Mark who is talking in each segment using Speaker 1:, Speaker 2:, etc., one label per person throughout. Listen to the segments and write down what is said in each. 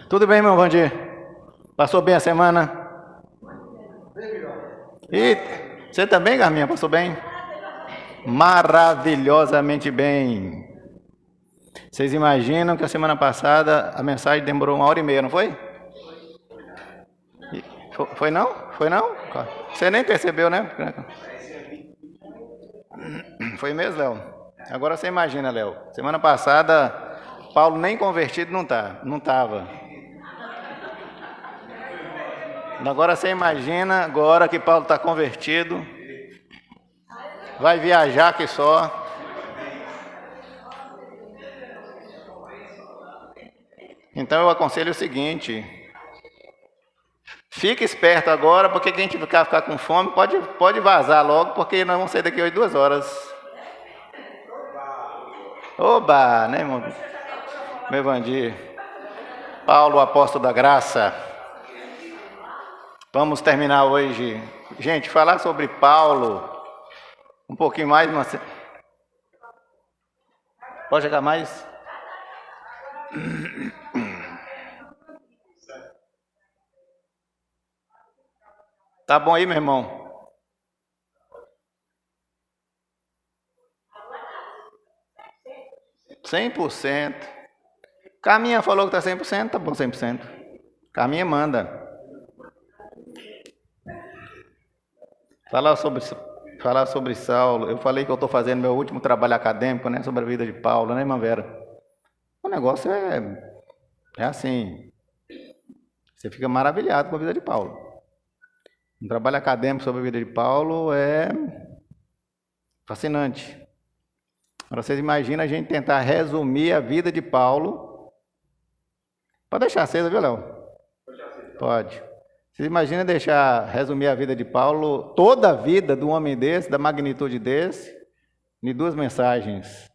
Speaker 1: Tudo bem, meu Vandir? Passou bem a semana? E você também, Garminha, passou bem? Maravilhosamente bem. Vocês imaginam que a semana passada a mensagem demorou 1h30, não foi? Foi não? Foi não? Você nem percebeu, né? Foi mesmo, Léo? Agora você imagina, Léo. Semana passada, Paulo nem convertido não estava. Agora você imagina, agora que Paulo está convertido, vai viajar que só. Então eu aconselho o seguinte: fique esperto agora, porque quem ficar com fome pode vazar logo, porque nós vamos sair daqui hoje 2 horas. Oba, né, irmão? Meu Vandir. Paulo, apóstolo da graça. Vamos terminar hoje. Gente, falar sobre Paulo um pouquinho mais. Pode chegar mais? Tá bom aí, meu irmão? %100%. Caminha falou que tá 100%, tá bom 100%. Caminha manda. Falar sobre Saulo. Eu falei que eu estou fazendo meu último trabalho acadêmico, né, sobre a vida de Paulo, né, irmã Vera? O negócio é assim, você fica maravilhado com a vida de Paulo. Um trabalho acadêmico sobre a vida de Paulo é fascinante. Agora vocês imaginam a gente tentar resumir a vida de Paulo. Pode deixar acesa, viu, Léo? Pode. Vocês imaginam resumir a vida de Paulo, toda a vida de um homem desse, da magnitude desse, em 2 mensagens.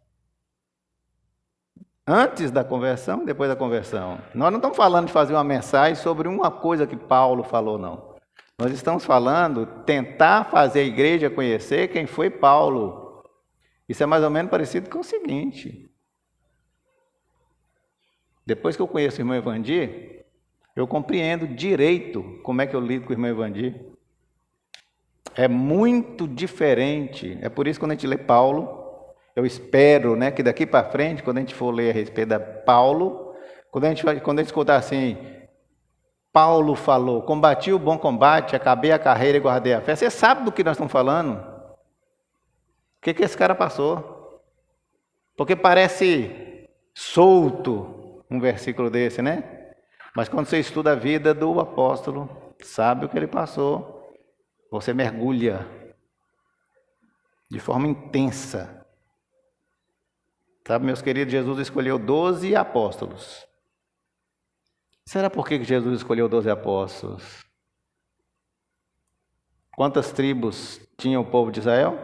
Speaker 1: Antes da conversão, depois da conversão. Nós não estamos falando de fazer uma mensagem sobre uma coisa que Paulo falou, não. Nós estamos falando, tentar fazer a igreja conhecer quem foi Paulo. Isso é mais ou menos parecido com o seguinte. Depois que eu conheço o irmão Evandir, eu compreendo direito como é que eu lido com o irmão Evandir. É muito diferente. É por isso que quando a gente lê Paulo, eu espero, né, que daqui para frente, quando a gente for ler a respeito de Paulo, quando a gente escutar assim, Paulo falou, combati o bom combate, acabei a carreira e guardei a fé. Você sabe do que nós estamos falando? O que esse cara passou? Porque parece solto um versículo desse, né? Mas quando você estuda a vida do apóstolo, sabe o que ele passou, você mergulha de forma intensa. Sabe, meus queridos, Jesus escolheu 12 apóstolos. Será por que Jesus escolheu 12 apóstolos? Quantas tribos tinha o povo de Israel?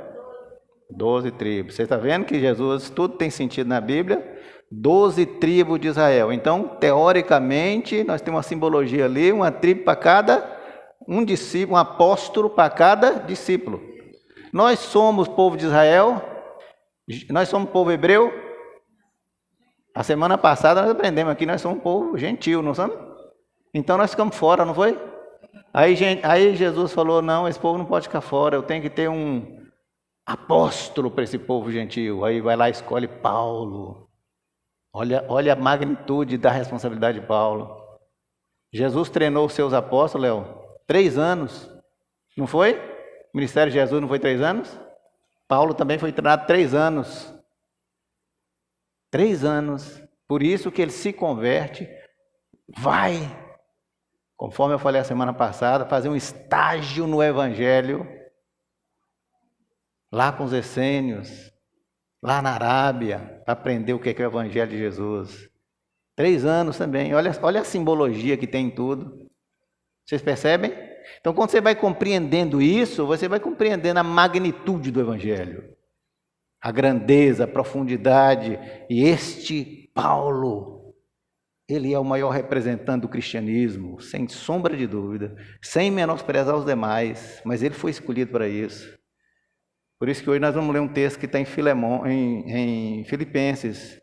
Speaker 1: 12 tribos. Você está vendo que Jesus, tudo tem sentido na Bíblia? 12 tribos de Israel. Então, teoricamente, nós temos uma simbologia ali, uma tribo para cada um discípulo, um apóstolo para cada discípulo. Nós somos povo de Israel, nós somos povo hebreu. A semana passada nós aprendemos aqui, nós somos um povo gentil, não somos? Então nós ficamos fora, não foi? Aí Jesus falou, não, esse povo não pode ficar fora, eu tenho que ter um apóstolo para esse povo gentil. Aí vai lá e escolhe Paulo. Olha a magnitude da responsabilidade de Paulo. Jesus treinou os seus apóstolos, Léo, 3 anos, não foi? O ministério de Jesus não foi 3 anos? Paulo também foi treinado 3 anos. 3 anos. Por isso que ele se converte, vai, conforme eu falei a semana passada, fazer um estágio no Evangelho, lá com os essênios, lá na Arábia, para aprender o que é o Evangelho de Jesus. 3 anos também. Olha a simbologia que tem em tudo. Vocês percebem? Então, quando você vai compreendendo isso, você vai compreendendo a magnitude do Evangelho, a grandeza, a profundidade. E este Paulo, ele é o maior representante do cristianismo, sem sombra de dúvida, sem menosprezar os demais, mas ele foi escolhido para isso. Por isso que hoje nós vamos ler um texto que está em Filipenses.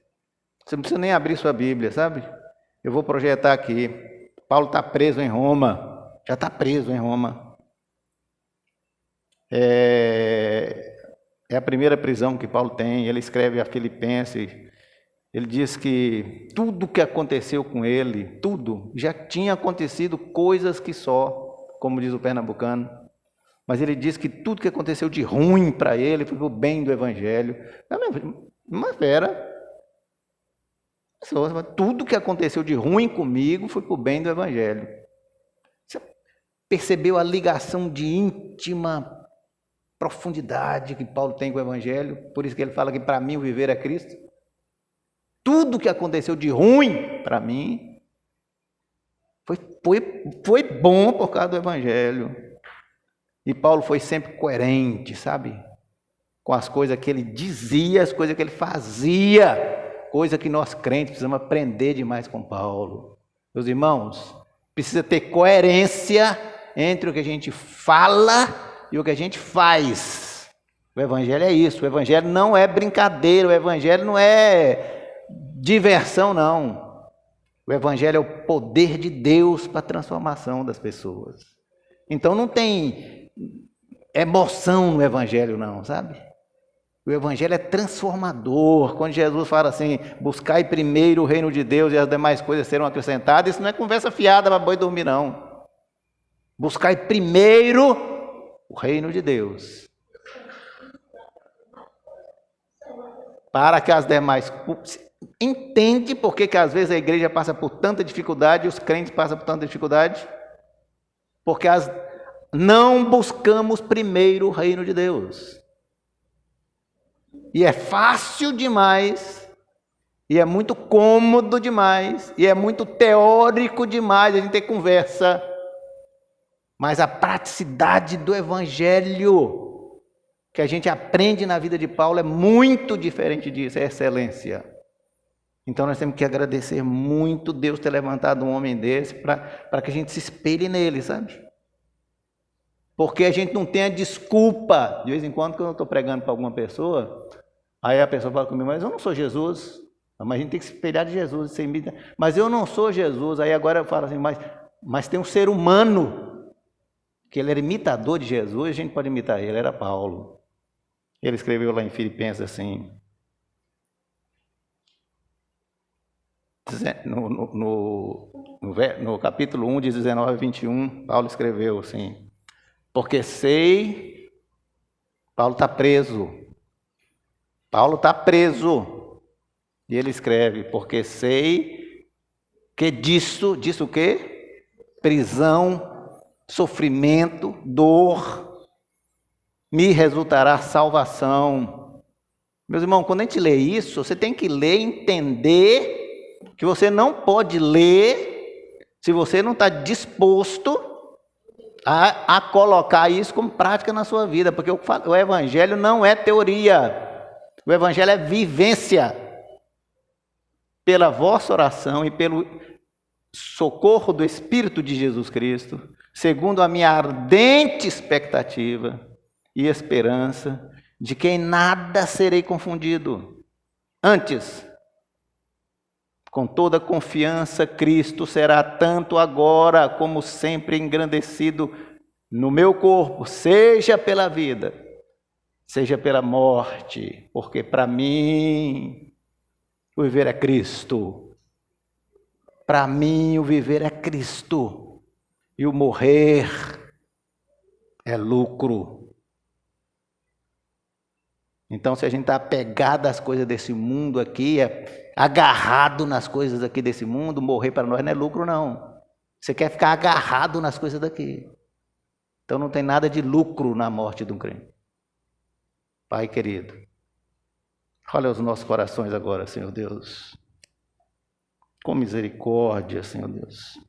Speaker 1: Você não precisa nem abrir sua Bíblia, sabe? Eu vou projetar aqui. Paulo está preso em Roma. Já está preso em Roma. É a primeira prisão que Paulo tem. Ele escreve a Filipenses. Ele diz que tudo que aconteceu com ele, tudo, já tinha acontecido coisas que só, como diz o pernambucano. Mas ele diz que tudo que aconteceu de ruim para ele foi o bem do Evangelho. Mas vera, tudo que aconteceu de ruim comigo foi para o bem do Evangelho. Você percebeu a ligação de íntima profundidade que Paulo tem com o Evangelho? Por isso que ele fala que para mim o viver é Cristo. Tudo que aconteceu de ruim para mim foi bom por causa do Evangelho. E Paulo foi sempre coerente, sabe? Com as coisas que ele dizia, as coisas que ele fazia. Coisa que nós crentes precisamos aprender demais com Paulo. Meus irmãos, precisa ter coerência entre o que a gente fala e o que a gente faz. O Evangelho é isso. O Evangelho não é brincadeira. O Evangelho não é diversão, não. O Evangelho é o poder de Deus para a transformação das pessoas. Então não tem emoção no Evangelho, não, sabe? O Evangelho é transformador. Quando Jesus fala assim, buscai primeiro o reino de Deus e as demais coisas serão acrescentadas, isso não é conversa fiada para boi dormir, não. Buscai primeiro o reino de Deus, para que as demais... Entende por que às vezes a igreja passa por tanta dificuldade e os crentes passam por tanta dificuldade? Porque não buscamos primeiro o reino de Deus. E é fácil demais, e é muito cômodo demais, e é muito teórico demais a gente ter conversa. Mas a praticidade do Evangelho que a gente aprende na vida de Paulo é muito diferente disso, é excelência. Então nós temos que agradecer muito Deus ter levantado um homem desse para que a gente se espelhe nele, sabe? Porque a gente não tem a desculpa. De vez em quando, quando eu estou pregando para alguma pessoa, aí a pessoa fala comigo, mas eu não sou Jesus. Mas a gente tem que se espelhar de Jesus. Mas eu não sou Jesus. Aí agora eu falo assim, mas tem um ser humano, que ele era imitador de Jesus, a gente pode imitar ele, era Paulo. Ele escreveu lá em Filipenses assim, no capítulo 1, de 19 a 21, Paulo escreveu assim, porque sei, Paulo está preso, e ele escreve, porque sei que disso o quê? Prisão, sofrimento, dor, me resultará salvação. Meus irmãos, quando a gente lê isso, você tem que ler e entender que você não pode ler se você não está disposto a colocar isso como prática na sua vida, porque o Evangelho não é teoria, o Evangelho é vivência. Pela vossa oração e pelo socorro do Espírito de Jesus Cristo, segundo a minha ardente expectativa e esperança, de que em nada serei confundido. Antes, com toda confiança, Cristo será tanto agora como sempre engrandecido no meu corpo, seja pela vida, seja pela morte, porque para mim o viver é Cristo. Para mim o viver é Cristo e o morrer é lucro. Então, se a gente está apegado às coisas desse mundo aqui, agarrado nas coisas aqui desse mundo, morrer para nós não é lucro, não. Você quer ficar agarrado nas coisas daqui. Então não tem nada de lucro na morte de um crente. Pai querido, olha os nossos corações agora, Senhor Deus. Com misericórdia, Senhor Deus.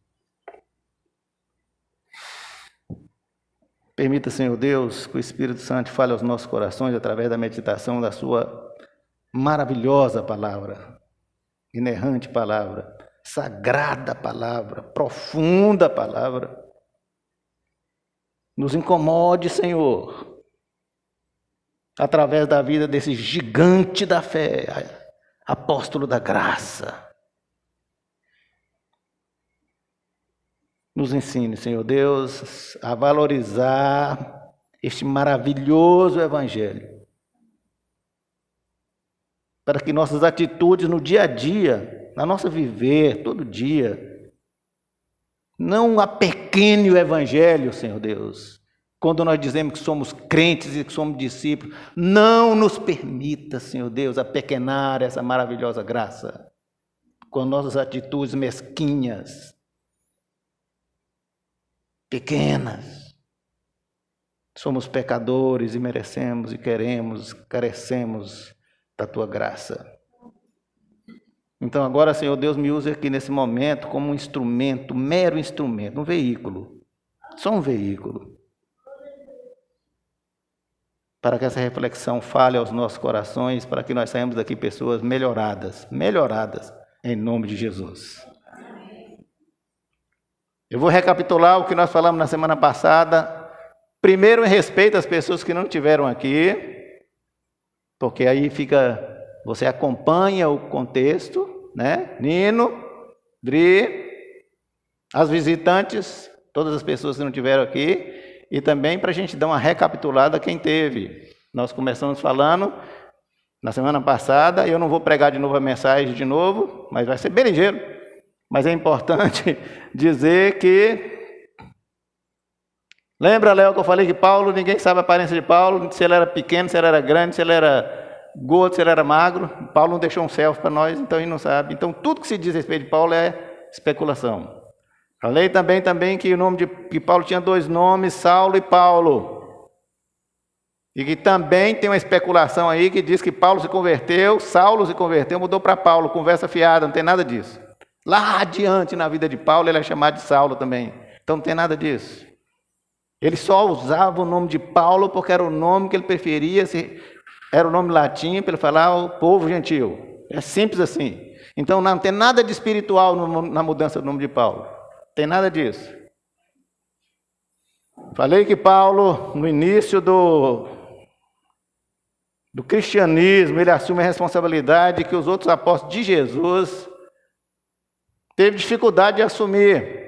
Speaker 1: Permita, Senhor Deus, que o Espírito Santo fale aos nossos corações através da meditação da sua maravilhosa palavra, inerrante palavra, sagrada palavra, profunda palavra. Nos incomode, Senhor, através da vida desse gigante da fé, apóstolo da graça. Nos ensine, Senhor Deus, a valorizar este maravilhoso Evangelho, para que nossas atitudes no dia a dia, na nossa viver, todo dia, não apequene o Evangelho, Senhor Deus. Quando nós dizemos que somos crentes e que somos discípulos, não nos permita, Senhor Deus, apequenar essa maravilhosa graça com nossas atitudes mesquinhas, pequenas. Somos pecadores e merecemos e queremos, carecemos da Tua graça. Então agora, Senhor Deus, me use aqui nesse momento como um instrumento, um mero instrumento, um veículo, só um veículo, para que essa reflexão fale aos nossos corações, para que nós saímos daqui pessoas melhoradas, em nome de Jesus. Eu vou recapitular o que nós falamos na semana passada. Primeiro, em respeito às pessoas que não estiveram aqui, porque aí você acompanha o contexto, né? Nino, Dri, as visitantes, todas as pessoas que não estiveram aqui, e também para a gente dar uma recapitulada quem teve. Nós começamos falando na semana passada, eu não vou pregar de novo a mensagem de novo, mas vai ser bem ligeiro. Mas é importante dizer que... Lembra, Léo, que eu falei que Paulo, ninguém sabe a aparência de Paulo, se ele era pequeno, se ele era grande, se ele era gordo, se ele era magro. Paulo não deixou um selfie para nós, então a gente não sabe. Então tudo que se diz a respeito de Paulo é especulação. Falei também que Paulo tinha 2 nomes, Saulo e Paulo. E que também tem uma especulação aí que diz que Paulo se converteu, Saulo se converteu, mudou para Paulo, conversa fiada, não tem nada disso. Lá adiante na vida de Paulo ele é chamado de Saulo também, então não tem nada disso. Ele só usava o nome de Paulo porque era o nome que ele preferia, era o nome latim para ele falar o povo gentil. É simples assim. Então não tem nada de espiritual na mudança do nome de Paulo. Tem nada disso. Falei que Paulo, no início do cristianismo, ele assume a responsabilidade que os outros apóstolos de Jesus teve dificuldade de assumir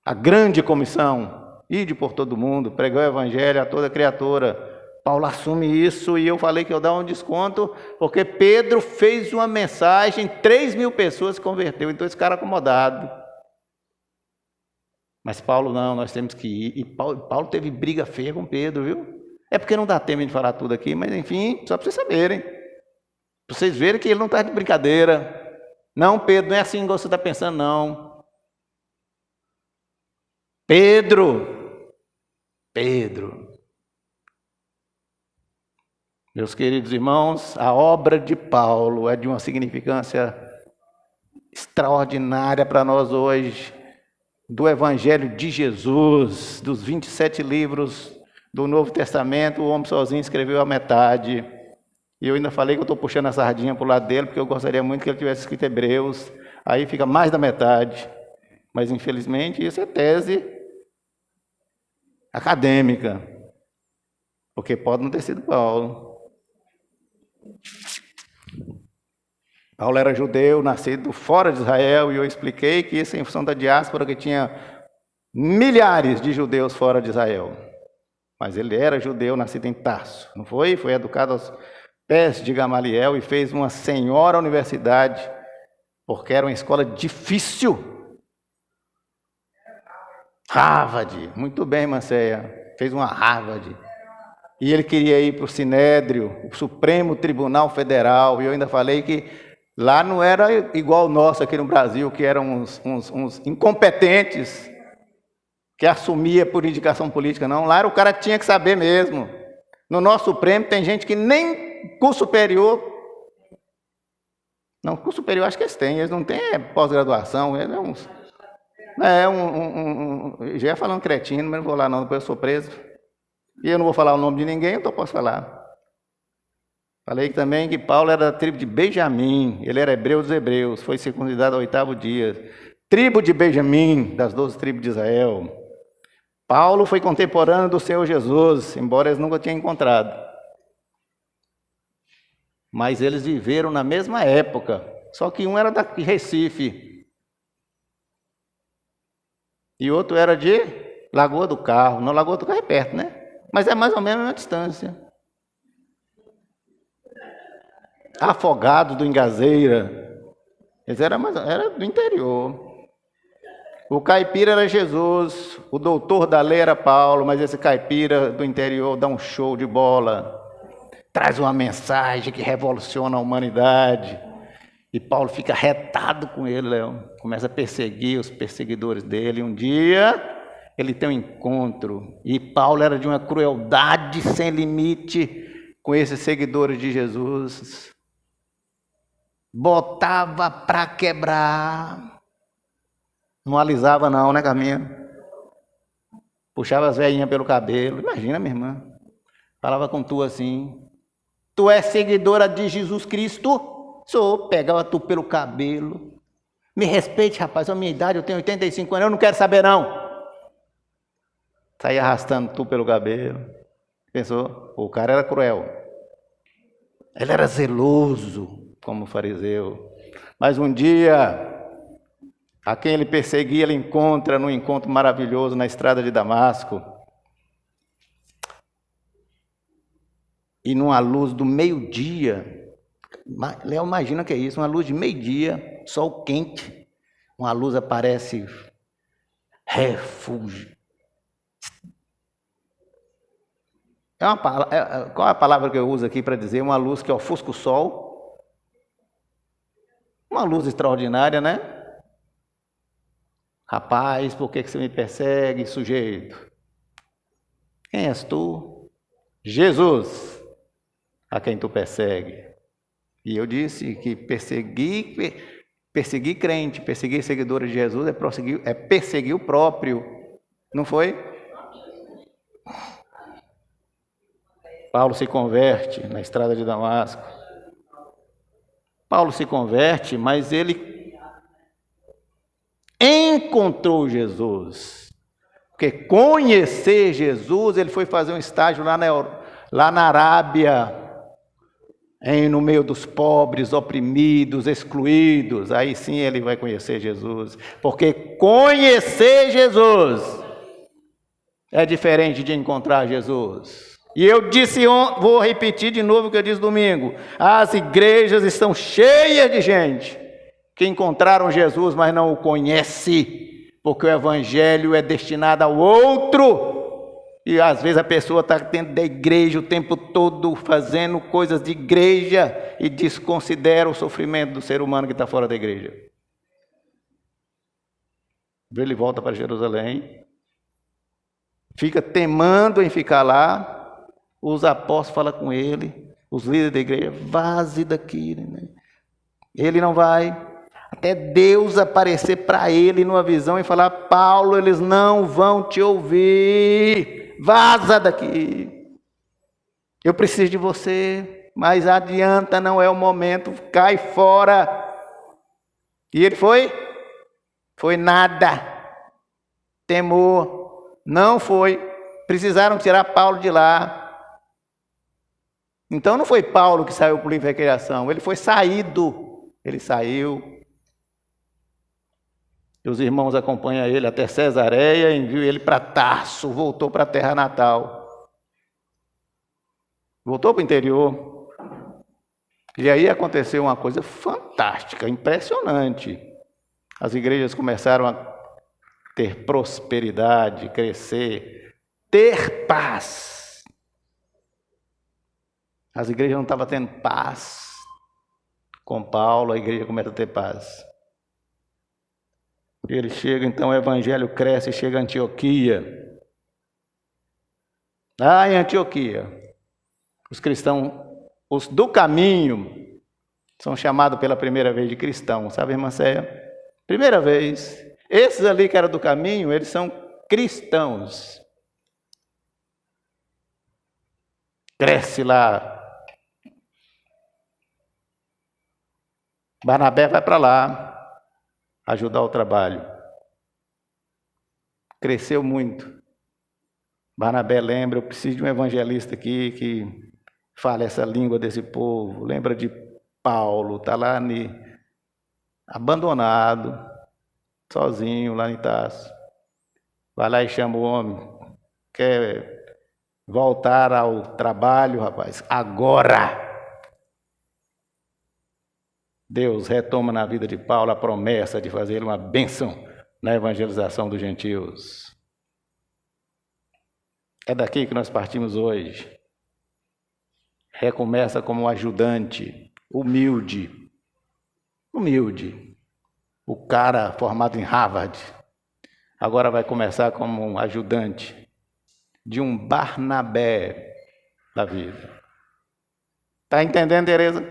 Speaker 1: a grande comissão, ide por todo mundo, pregar o evangelho a toda criatura. Paulo assume isso e eu falei que eu dava um desconto, porque Pedro fez uma mensagem, 3.000 pessoas se converteu, então esse cara acomodado. Mas Paulo não, nós temos que ir. E Paulo teve briga feia com Pedro, viu? É porque não dá tempo de falar tudo aqui, mas enfim, só para vocês saberem. Para vocês verem que ele não está de brincadeira. Não, Pedro, não é assim que você está pensando, não. Pedro. Meus queridos irmãos, a obra de Paulo é de uma significância extraordinária para nós hoje. Do Evangelho de Jesus, dos 27 livros do Novo Testamento, o homem sozinho escreveu a metade. E eu ainda falei que eu estou puxando a sardinha para o lado dele, porque eu gostaria muito que ele tivesse escrito Hebreus. Aí fica mais da metade. Mas, infelizmente, isso é tese acadêmica. Porque pode não ter sido Paulo. Paulo era judeu, nascido fora de Israel, e eu expliquei que isso é em função da diáspora, que tinha milhares de judeus fora de Israel. Mas ele era judeu, nascido em Tarso, não foi? Foi educado aos pés de Gamaliel e fez uma senhora universidade, porque era uma escola difícil. Harvard, muito bem, Manceia, fez uma Harvard. E ele queria ir para o Sinédrio, o Supremo Tribunal Federal, e eu ainda falei que lá não era igual o nosso aqui no Brasil, que eram uns incompetentes que assumia por indicação política, não. Lá o cara tinha que saber mesmo. No nosso Supremo tem gente que nem curso superior. Não, curso superior acho que eles têm, eles não têm pós-graduação, eles já ia falando cretino, mas não vou lá não, depois eu sou preso. E eu não vou falar o nome de ninguém, então posso falar. Falei também que Paulo era da tribo de Benjamim, ele era hebreu dos hebreus, foi circuncidado ao 8º dia. Tribo de Benjamim, das 12 tribos de Israel. Paulo foi contemporâneo do Senhor Jesus, embora eles nunca tenham encontrado. Mas eles viveram na mesma época, só que um era de Recife. e outro era de Lagoa do Carro. Não, Lagoa do Carro é perto, né? Mas é mais ou menos a distância. Afogado do Engazeira. Eles era do interior. O caipira era Jesus, o doutor da lei era Paulo, mas esse caipira do interior dá um show de bola, traz uma mensagem que revoluciona a humanidade. E Paulo fica retado com ele, Leão. Começa a perseguir os perseguidores dele. Um dia ele tem um encontro, e Paulo era de uma crueldade sem limite com esses seguidores de Jesus. Botava para quebrar. Não alisava não, né, Carminha? Puxava as velhinhas pelo cabelo. Imagina, minha irmã. Falava com tu assim: tu és seguidora de Jesus Cristo? Sou. Pegava tu pelo cabelo. Me respeite, rapaz, a minha idade, eu tenho 85 anos, eu não quero saber não. Saía arrastando tu pelo cabelo. Pensou? O cara era cruel. Ele era zeloso, como fariseu. Mas um dia, a quem ele perseguia, ele encontra num encontro maravilhoso na estrada de Damasco. E numa luz do meio-dia, Léo, imagina que é isso, uma luz de meio-dia, sol quente, uma luz aparece, refúgio. Qual é a palavra que eu uso aqui para dizer? Uma luz que ofusca o sol. Uma luz extraordinária, né? Rapaz, por que você me persegue, sujeito? Quem és tu? Jesus, a quem tu persegue. E eu disse que perseguir crente, perseguir seguidores de Jesus é perseguir o próprio. Não foi? Paulo se converte na estrada de Damasco. Paulo se converte, mas ele encontrou Jesus. Porque conhecer Jesus, ele foi fazer um estágio lá na Arábia, no meio dos pobres, oprimidos, excluídos. Aí sim ele vai conhecer Jesus. Porque conhecer Jesus é diferente de encontrar Jesus. E eu disse ontem, vou repetir de novo o que eu disse domingo: as igrejas estão cheias de gente que encontraram Jesus, mas não o conhece, porque o evangelho é destinado ao outro. E às vezes a pessoa está dentro da igreja o tempo todo, fazendo coisas de igreja, e desconsidera o sofrimento do ser humano que está fora da igreja. Ele volta para Jerusalém, fica temando em ficar lá. Os apóstolos falam com ele, os líderes da igreja: vaze daqui. Ele não vai, até Deus aparecer para ele numa visão e falar: Paulo, eles não vão te ouvir, vaza daqui, eu preciso de você, mas adianta, não é o momento, cai fora. E ele foi nada, temor, não foi, precisaram tirar Paulo de lá. Então não foi Paulo que saiu para o livre recreação, ele foi saído, ele saiu. E os irmãos acompanham ele até Cesareia, enviam ele para Tarso, voltou para a terra natal. Voltou para o interior. E aí aconteceu uma coisa fantástica, impressionante. As igrejas começaram a ter prosperidade, crescer, ter paz. As igrejas não estavam tendo paz. Com Paulo, a igreja começa a ter paz. Ele chega, então o evangelho cresce, chega a Antioquia. Lá em Antioquia, os cristãos, os do caminho, são chamados pela primeira vez de cristãos, sabe, irmã Céia? Primeira vez. Esses ali que eram do caminho, eles são cristãos. Cresce lá. Barnabé vai para lá ajudar o trabalho. Cresceu muito. Barnabé lembra: eu preciso de um evangelista aqui que fale essa língua desse povo. Lembra de Paulo, está lá abandonado, sozinho lá em Tarso. Vai lá e chama o homem. Quer voltar ao trabalho, rapaz? Agora! Deus retoma na vida de Paulo a promessa de fazer uma bênção na evangelização dos gentios. É daqui que nós partimos hoje. Recomeça como um ajudante, humilde. O cara formado em Harvard, agora vai começar como um ajudante de um Barnabé da vida. Está entendendo, Tereza?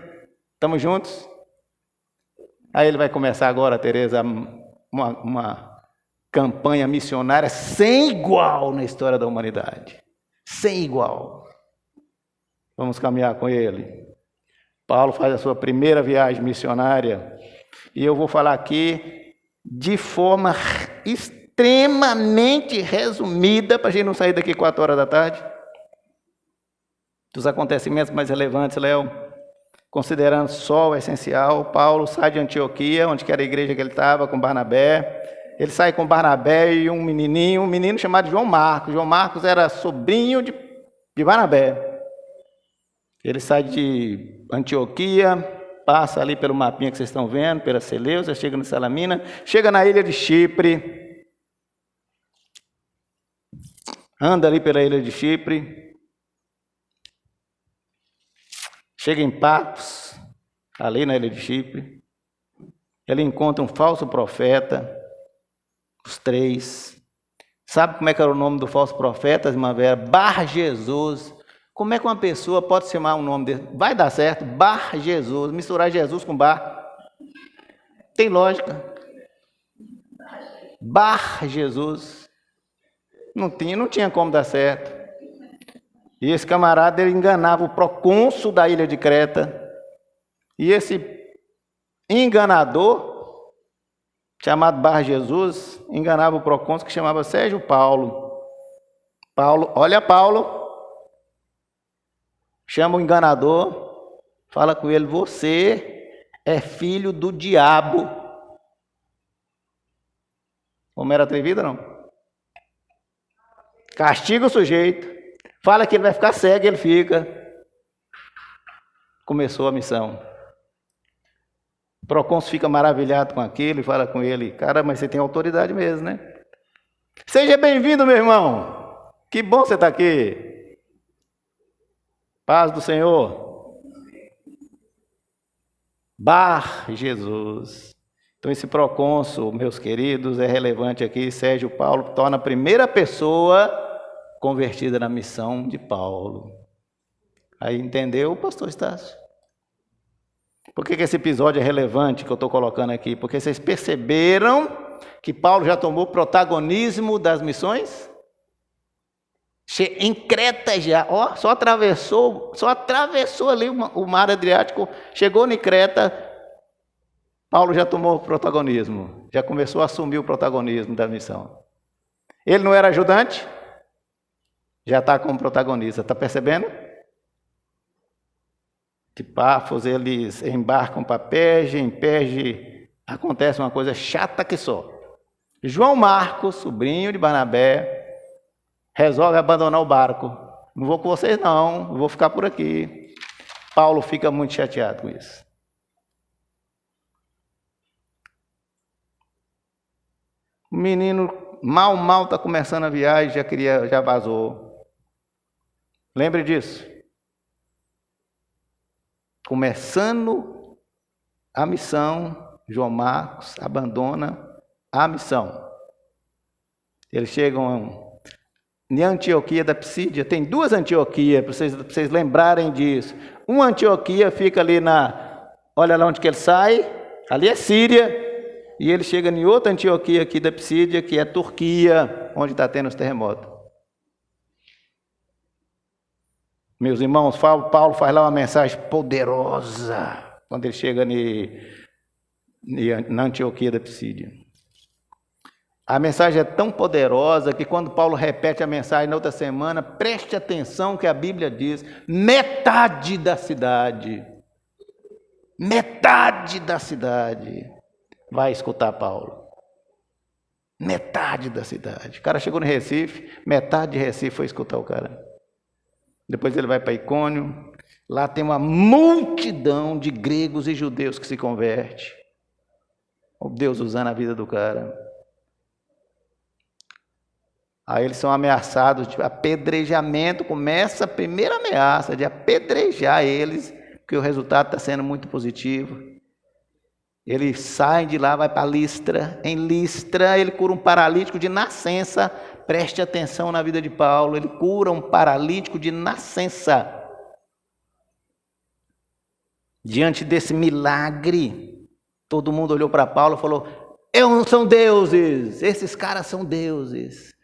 Speaker 1: Estamos juntos? Aí ele vai começar agora, Tereza, uma campanha missionária sem igual na história da humanidade. Sem igual. Vamos caminhar com ele. Paulo faz a sua primeira viagem missionária. E eu vou falar aqui de forma extremamente resumida, para a gente não sair daqui 4 horas da tarde. Dos acontecimentos mais relevantes, Léo. Considerando só o essencial, Paulo sai de Antioquia, onde era a igreja que ele estava, com Barnabé. Ele sai com Barnabé e um menino chamado João Marcos. João Marcos era sobrinho de Barnabé. Ele sai de Antioquia, passa ali pelo mapinha que vocês estão vendo, pela Seleucia, chega no Salamina, chega na ilha de Chipre, anda ali pela ilha de Chipre, chega em Pafos, ali na ilha de Chipre, ele encontra um falso profeta, os 3. Sabe como é que era o nome do falso profeta, irmã Vera? Bar Jesus. Como é que uma pessoa pode chamar um nome desse? Vai dar certo, Bar Jesus, misturar Jesus com Bar. Tem lógica. Bar Jesus. Não tinha como dar certo. E esse camarada, ele enganava o procônsul da ilha de Creta. E esse enganador, chamado Bar Jesus, enganava o procônsul que chamava Sérgio Paulo. Olha Paulo. Chama o enganador, fala com ele, você é filho do diabo. Como era atrevida, não? Castiga o sujeito, fala que ele vai ficar cego, ele fica. Começou a missão. O procônsul fica maravilhado com aquilo e fala com ele, cara, mas você tem autoridade mesmo, né? Seja bem-vindo, meu irmão. Que bom você estar aqui. Paz do Senhor. Bar Jesus. Então esse procônsul, meus queridos, é relevante aqui. Sérgio Paulo torna a primeira pessoa convertida na missão de Paulo. Aí entendeu, pastor Estácio? Por que esse episódio é relevante que eu estou colocando aqui? Porque vocês perceberam que Paulo já tomou protagonismo das missões? Em Creta já, só atravessou ali o mar Adriático, chegou em Creta, Paulo já tomou o protagonismo, já começou a assumir o protagonismo da missão. Ele não era ajudante? Já está como protagonista, está percebendo? De Pafos eles embarcam para Perge, em Perge acontece uma coisa chata que só. João Marcos, sobrinho de Barnabé, resolve abandonar o barco. Não vou com vocês não, vou ficar por aqui. Paulo fica muito chateado com isso. O menino mal está começando a viagem, já vazou. Lembre disso. Começando a missão, João Marcos abandona a missão. Eles chegam em Antioquia da Psídia, tem 2 Antioquias, para vocês lembrarem disso. Uma Antioquia fica ali olha lá onde que ele sai, ali é Síria, e ele chega em outra Antioquia aqui da Psídia, que é Turquia, onde está tendo os terremotos. Meus irmãos, Paulo faz lá uma mensagem poderosa, quando ele chega na Antioquia da Psídia. A mensagem é tão poderosa que quando Paulo repete a mensagem na outra semana, preste atenção que a Bíblia diz, metade da cidade vai escutar Paulo. Metade da cidade. O cara chegou no Recife, metade de Recife foi escutar o cara. Depois ele vai para Icônio. Lá tem uma multidão de gregos e judeus que se converte. O Deus usando a vida do cara. Aí eles são ameaçados de apedrejamento. Começa a primeira ameaça de apedrejar eles, porque o resultado está sendo muito positivo. Eles saem de lá, vai para Listra. Em Listra, ele cura um paralítico de nascença. Preste atenção na vida de Paulo. Ele cura um paralítico de nascença. Diante desse milagre, todo mundo olhou para Paulo e falou: são deuses, esses caras são deuses.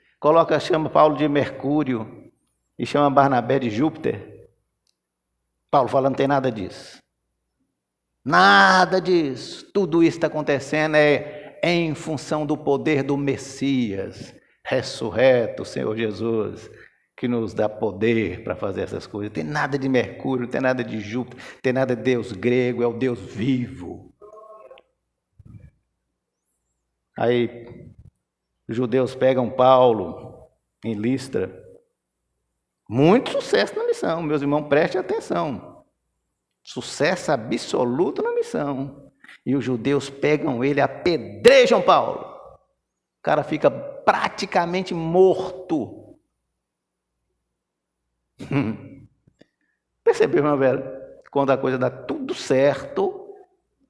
Speaker 1: Chama Paulo de Mercúrio e chama Barnabé de Júpiter. Paulo fala: não tem nada disso. Nada disso. Tudo isso está acontecendo em função do poder do Messias, ressurreto, Senhor Jesus, que nos dá poder para fazer essas coisas. Não tem nada de Mercúrio, não tem nada de Júpiter, não tem nada de Deus grego, é o Deus vivo. Aí, os judeus pegam Paulo em Listra. Muito sucesso na missão, meus irmãos, prestem atenção. Sucesso absoluto na missão. E os judeus pegam ele, apedrejam Paulo. O cara fica praticamente morto. Percebeu, meu velho? Quando a coisa dá tudo certo,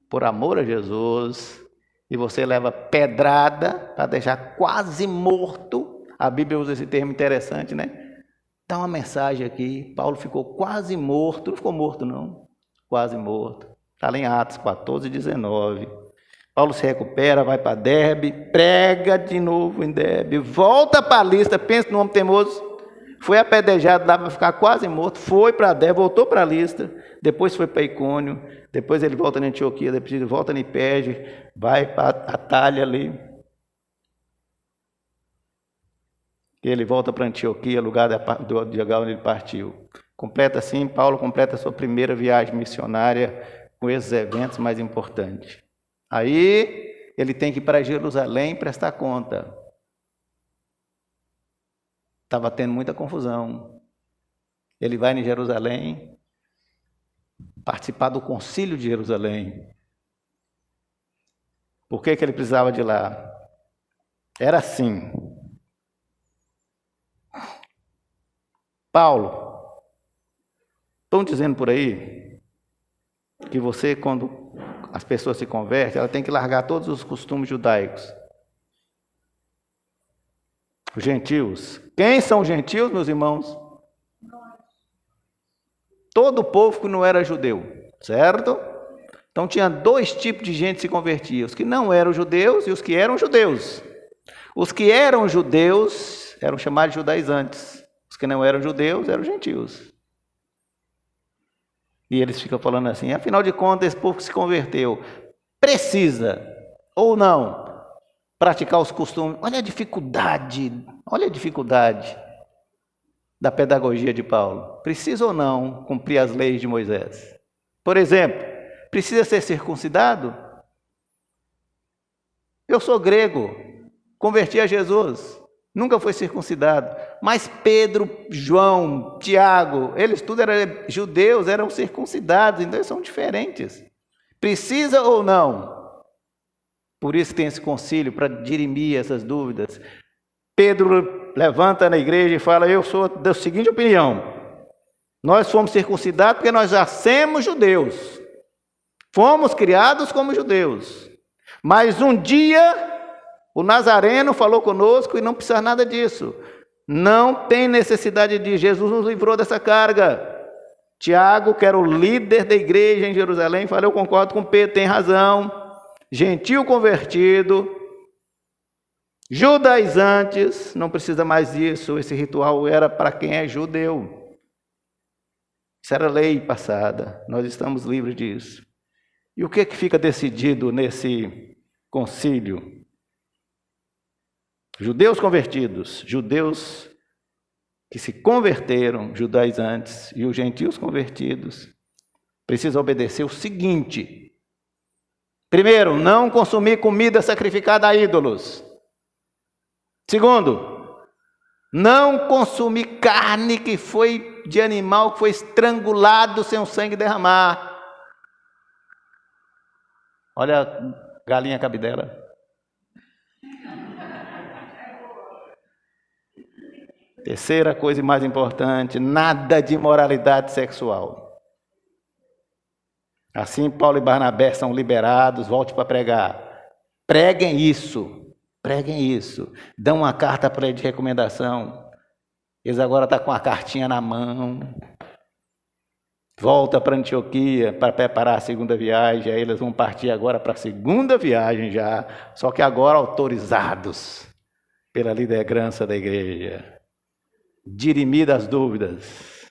Speaker 1: por amor a Jesus, e você leva pedrada para deixar quase morto. A Bíblia usa esse termo interessante, né? Dá uma mensagem aqui. Paulo ficou quase morto. Não ficou morto, não. Quase morto. Está lá em Atos 14, 19. Paulo se recupera, vai para Derbe, prega de novo em Derbe, volta para Listra, pensa no homem teimoso. Foi apedrejado lá para ficar quase morto, foi para Derbe, voltou para Listra, depois foi para Icônio, depois ele volta na Antioquia, depois ele volta em Perge, vai para Atália ali. Ele volta para Antioquia, lugar do onde ele partiu. Completa assim, Paulo completa a sua primeira viagem missionária com esses eventos mais importantes. Aí ele tem que ir para Jerusalém prestar conta. Estava tendo muita confusão. Ele vai em Jerusalém participar do concílio de Jerusalém. Por que ele precisava de ir lá? Era assim. Paulo, estão dizendo por aí que você, quando as pessoas se convertem, ela tem que largar todos os costumes judaicos. Os gentios. Quem são os gentios, meus irmãos? Todo o povo que não era judeu, certo? Então tinha dois tipos de gente que se convertia: os que não eram judeus e os que eram judeus. Os que eram judeus eram chamados de judaizantes. Os que não eram judeus eram gentios. E eles ficam falando assim: afinal de contas, esse povo que se converteu precisa ou não praticar os costumes. Olha a dificuldade da pedagogia de Paulo. Precisa ou não cumprir as leis de Moisés? Por exemplo, precisa ser circuncidado? Eu sou grego, converti a Jesus, nunca fui circuncidado. Mas Pedro, João, Tiago, eles tudo eram judeus, eram circuncidados, então eles são diferentes. Precisa ou não? Por isso tem esse concílio, para dirimir essas dúvidas. Pedro levanta na igreja e fala: eu sou da seguinte opinião: nós fomos circuncidados porque nós já somos judeus. Fomos criados como judeus. Mas um dia o Nazareno falou conosco e não precisa nada disso. Não tem necessidade de Jesus nos livrou dessa carga. Tiago, que era o líder da igreja em Jerusalém, falou: eu concordo com Pedro, tem razão. Gentil convertido, judaizantes, não precisa mais disso. Esse ritual era para quem é judeu. Isso era lei passada, nós estamos livres disso. E o que fica decidido nesse concílio? Judeus convertidos, judeus que se converteram, judaizantes, e os gentios convertidos, precisam obedecer o seguinte: primeiro, não consumir comida sacrificada a ídolos. Segundo, não consumir carne que foi de animal que foi estrangulado sem o sangue derramar. Olha a galinha cabidela. Terceira coisa e mais importante, nada de imoralidade sexual. Assim Paulo e Barnabé são liberados, volte para pregar. Preguem isso, preguem isso. Dão uma carta para ele de recomendação. Eles agora estão com a cartinha na mão. Volta para Antioquia para preparar a segunda viagem. Aí eles vão partir agora para a segunda viagem já, só que agora autorizados pela liderança da igreja. Dirimir as dúvidas.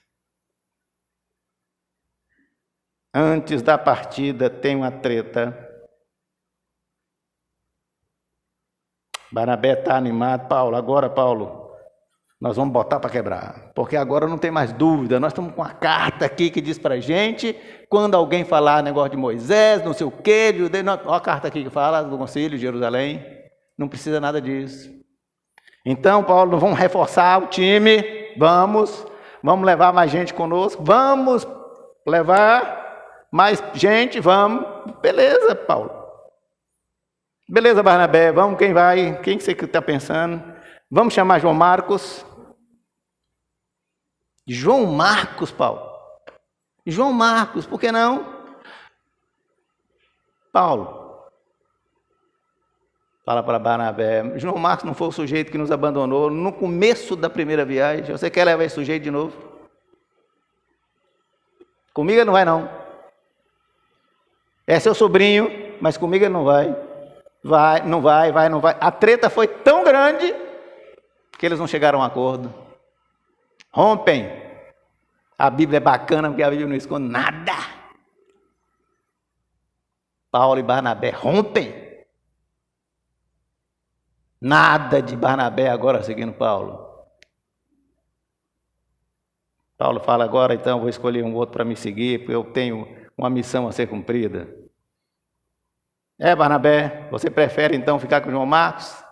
Speaker 1: Antes da partida tem uma treta. Barnabé está animado. Paulo, nós vamos botar para quebrar. Porque agora não tem mais dúvida. Nós estamos com uma carta aqui que diz para a gente, quando alguém falar negócio de Moisés, não sei o quê, olha a carta aqui que fala do Concílio de Jerusalém. Não precisa nada disso. Então, Paulo, vamos reforçar o time, vamos levar mais gente conosco, vamos levar mais gente, vamos. Beleza, Paulo. Beleza, Barnabé, vamos, quem vai? Quem que você está pensando? Vamos chamar João Marcos. João Marcos, Paulo. João Marcos, por que não? Paulo. Fala para Barnabé, João Marcos não foi o sujeito que nos abandonou no começo da primeira viagem. Você quer levar esse sujeito de novo? Comigo ele não vai não. É seu sobrinho, mas comigo ele não vai. Não vai. A treta foi tão grande que eles não chegaram a um acordo. Rompem. A Bíblia é bacana porque a Bíblia não esconde nada. Paulo e Barnabé rompem. Nada de Barnabé agora seguindo Paulo. Paulo fala agora, então vou escolher um outro para me seguir, porque eu tenho uma missão a ser cumprida. Barnabé, você prefere então ficar com João Marcos?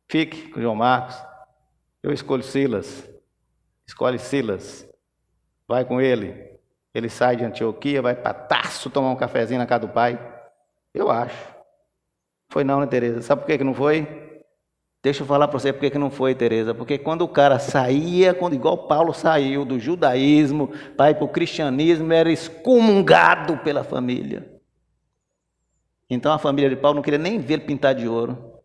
Speaker 1: Fique com João Marcos. Eu escolho Silas. Escolhe Silas. Vai com ele. Ele sai de Antioquia, vai para Tarso tomar um cafezinho na casa do pai. Eu acho. Foi não, né, Tereza? Sabe por que não foi? Deixa eu falar para você por que não foi, Tereza. Porque quando o cara saía, igual Paulo saiu do judaísmo para ir para o cristianismo, era excomungado pela família. Então a família de Paulo não queria nem ver ele pintar de ouro.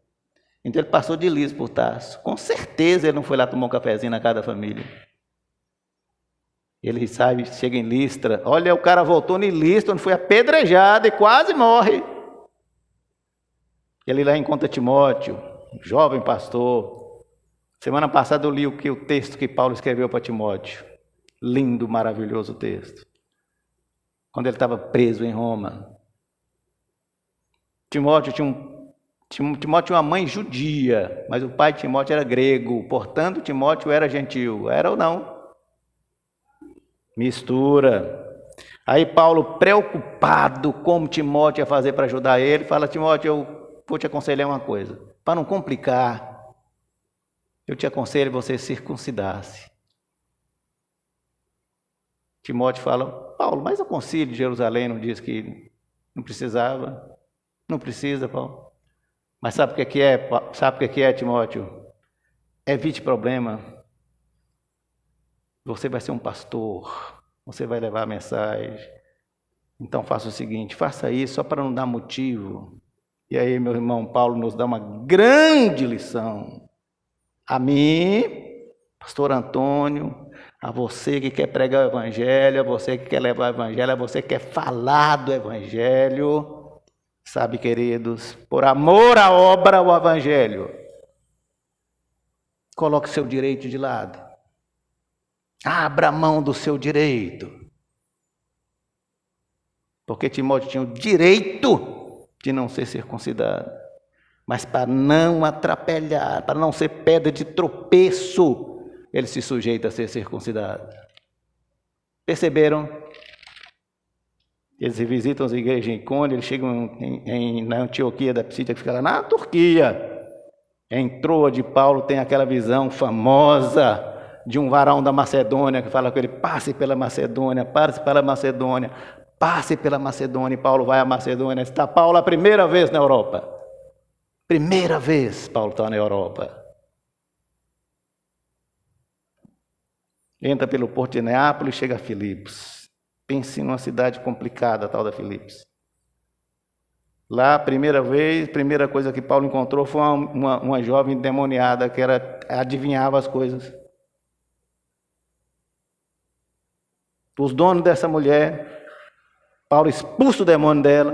Speaker 1: Então ele passou de liso por Tarso. Com certeza ele não foi lá tomar um cafezinho na casa da família. Ele sabe, chega em Listra. Olha, o cara voltou em Listra, onde foi apedrejado e quase morre. Ele lá encontra Timóteo, jovem pastor. Semana passada eu li o texto que Paulo escreveu para Timóteo. Lindo, maravilhoso texto. Quando ele estava preso em Roma. Timóteo tinha uma mãe judia, mas o pai de Timóteo era grego. Portanto, Timóteo era gentil. Era ou não? Mistura. Aí Paulo, preocupado como Timóteo ia fazer para ajudar ele, fala: Timóteo, eu vou te aconselhar uma coisa. Para não complicar, eu te aconselho você circuncidar-se. Timóteo fala: Paulo, mas o concílio de Jerusalém não diz que não precisava? Não precisa, Paulo. Mas sabe o que é? Sabe o que é, Timóteo? Evite problema. Você vai ser um pastor. Você vai levar a mensagem. Então faça o seguinte, faça isso só para não dar motivo. E aí, meu irmão Paulo nos dá uma grande lição. A mim, pastor Antônio, a você que quer pregar o evangelho, a você que quer levar o evangelho, a você que quer falar do evangelho. Sabe, queridos, por amor à obra, o evangelho. Coloque seu direito de lado. Abra mão do seu direito. Porque Timóteo tinha o direito de não ser circuncidado. Mas para não atrapalhar, para não ser pedra de tropeço, ele se sujeita a ser circuncidado. Perceberam? Eles visitam as igrejas em Icônio, eles chegam na Antioquia da Psídia, que fica lá na Turquia. Em Troa de Paulo tem aquela visão famosa de um varão da Macedônia que fala com ele: passe pela Macedônia, passe pela Macedônia, passe pela Macedônia. E Paulo vai à Macedônia. Está Paulo a primeira vez na Europa. Primeira vez Paulo está na Europa. Entra pelo porto de Neápolis e chega a Filipos. Pense numa cidade complicada, a tal da Filipos. Lá, primeira coisa que Paulo encontrou foi uma jovem endemoniada que adivinhava as coisas. Os donos dessa mulher, Paulo expulsa o demônio dela,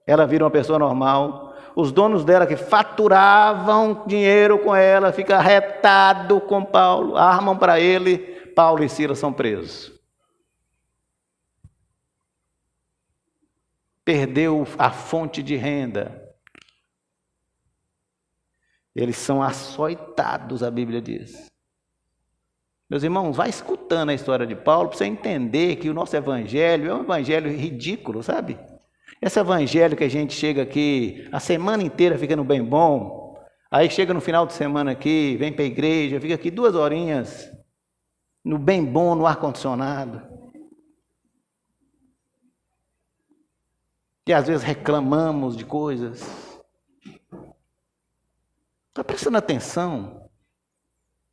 Speaker 1: ela vira uma pessoa normal. Os donos dela que faturavam dinheiro com ela, ficam arretados com Paulo, armam para ele, Paulo e Silas são presos. Perdeu a fonte de renda. Eles são açoitados, a Bíblia diz. Meus irmãos, vai escutando a história de Paulo para você entender que o nosso evangelho é um evangelho ridículo, sabe? Esse evangelho que a gente chega aqui a semana inteira ficando bem bom, aí chega no final de semana aqui, vem para a igreja, fica aqui 2 horinhas, no bem bom, no ar-condicionado. E às vezes reclamamos de coisas. Está prestando atenção?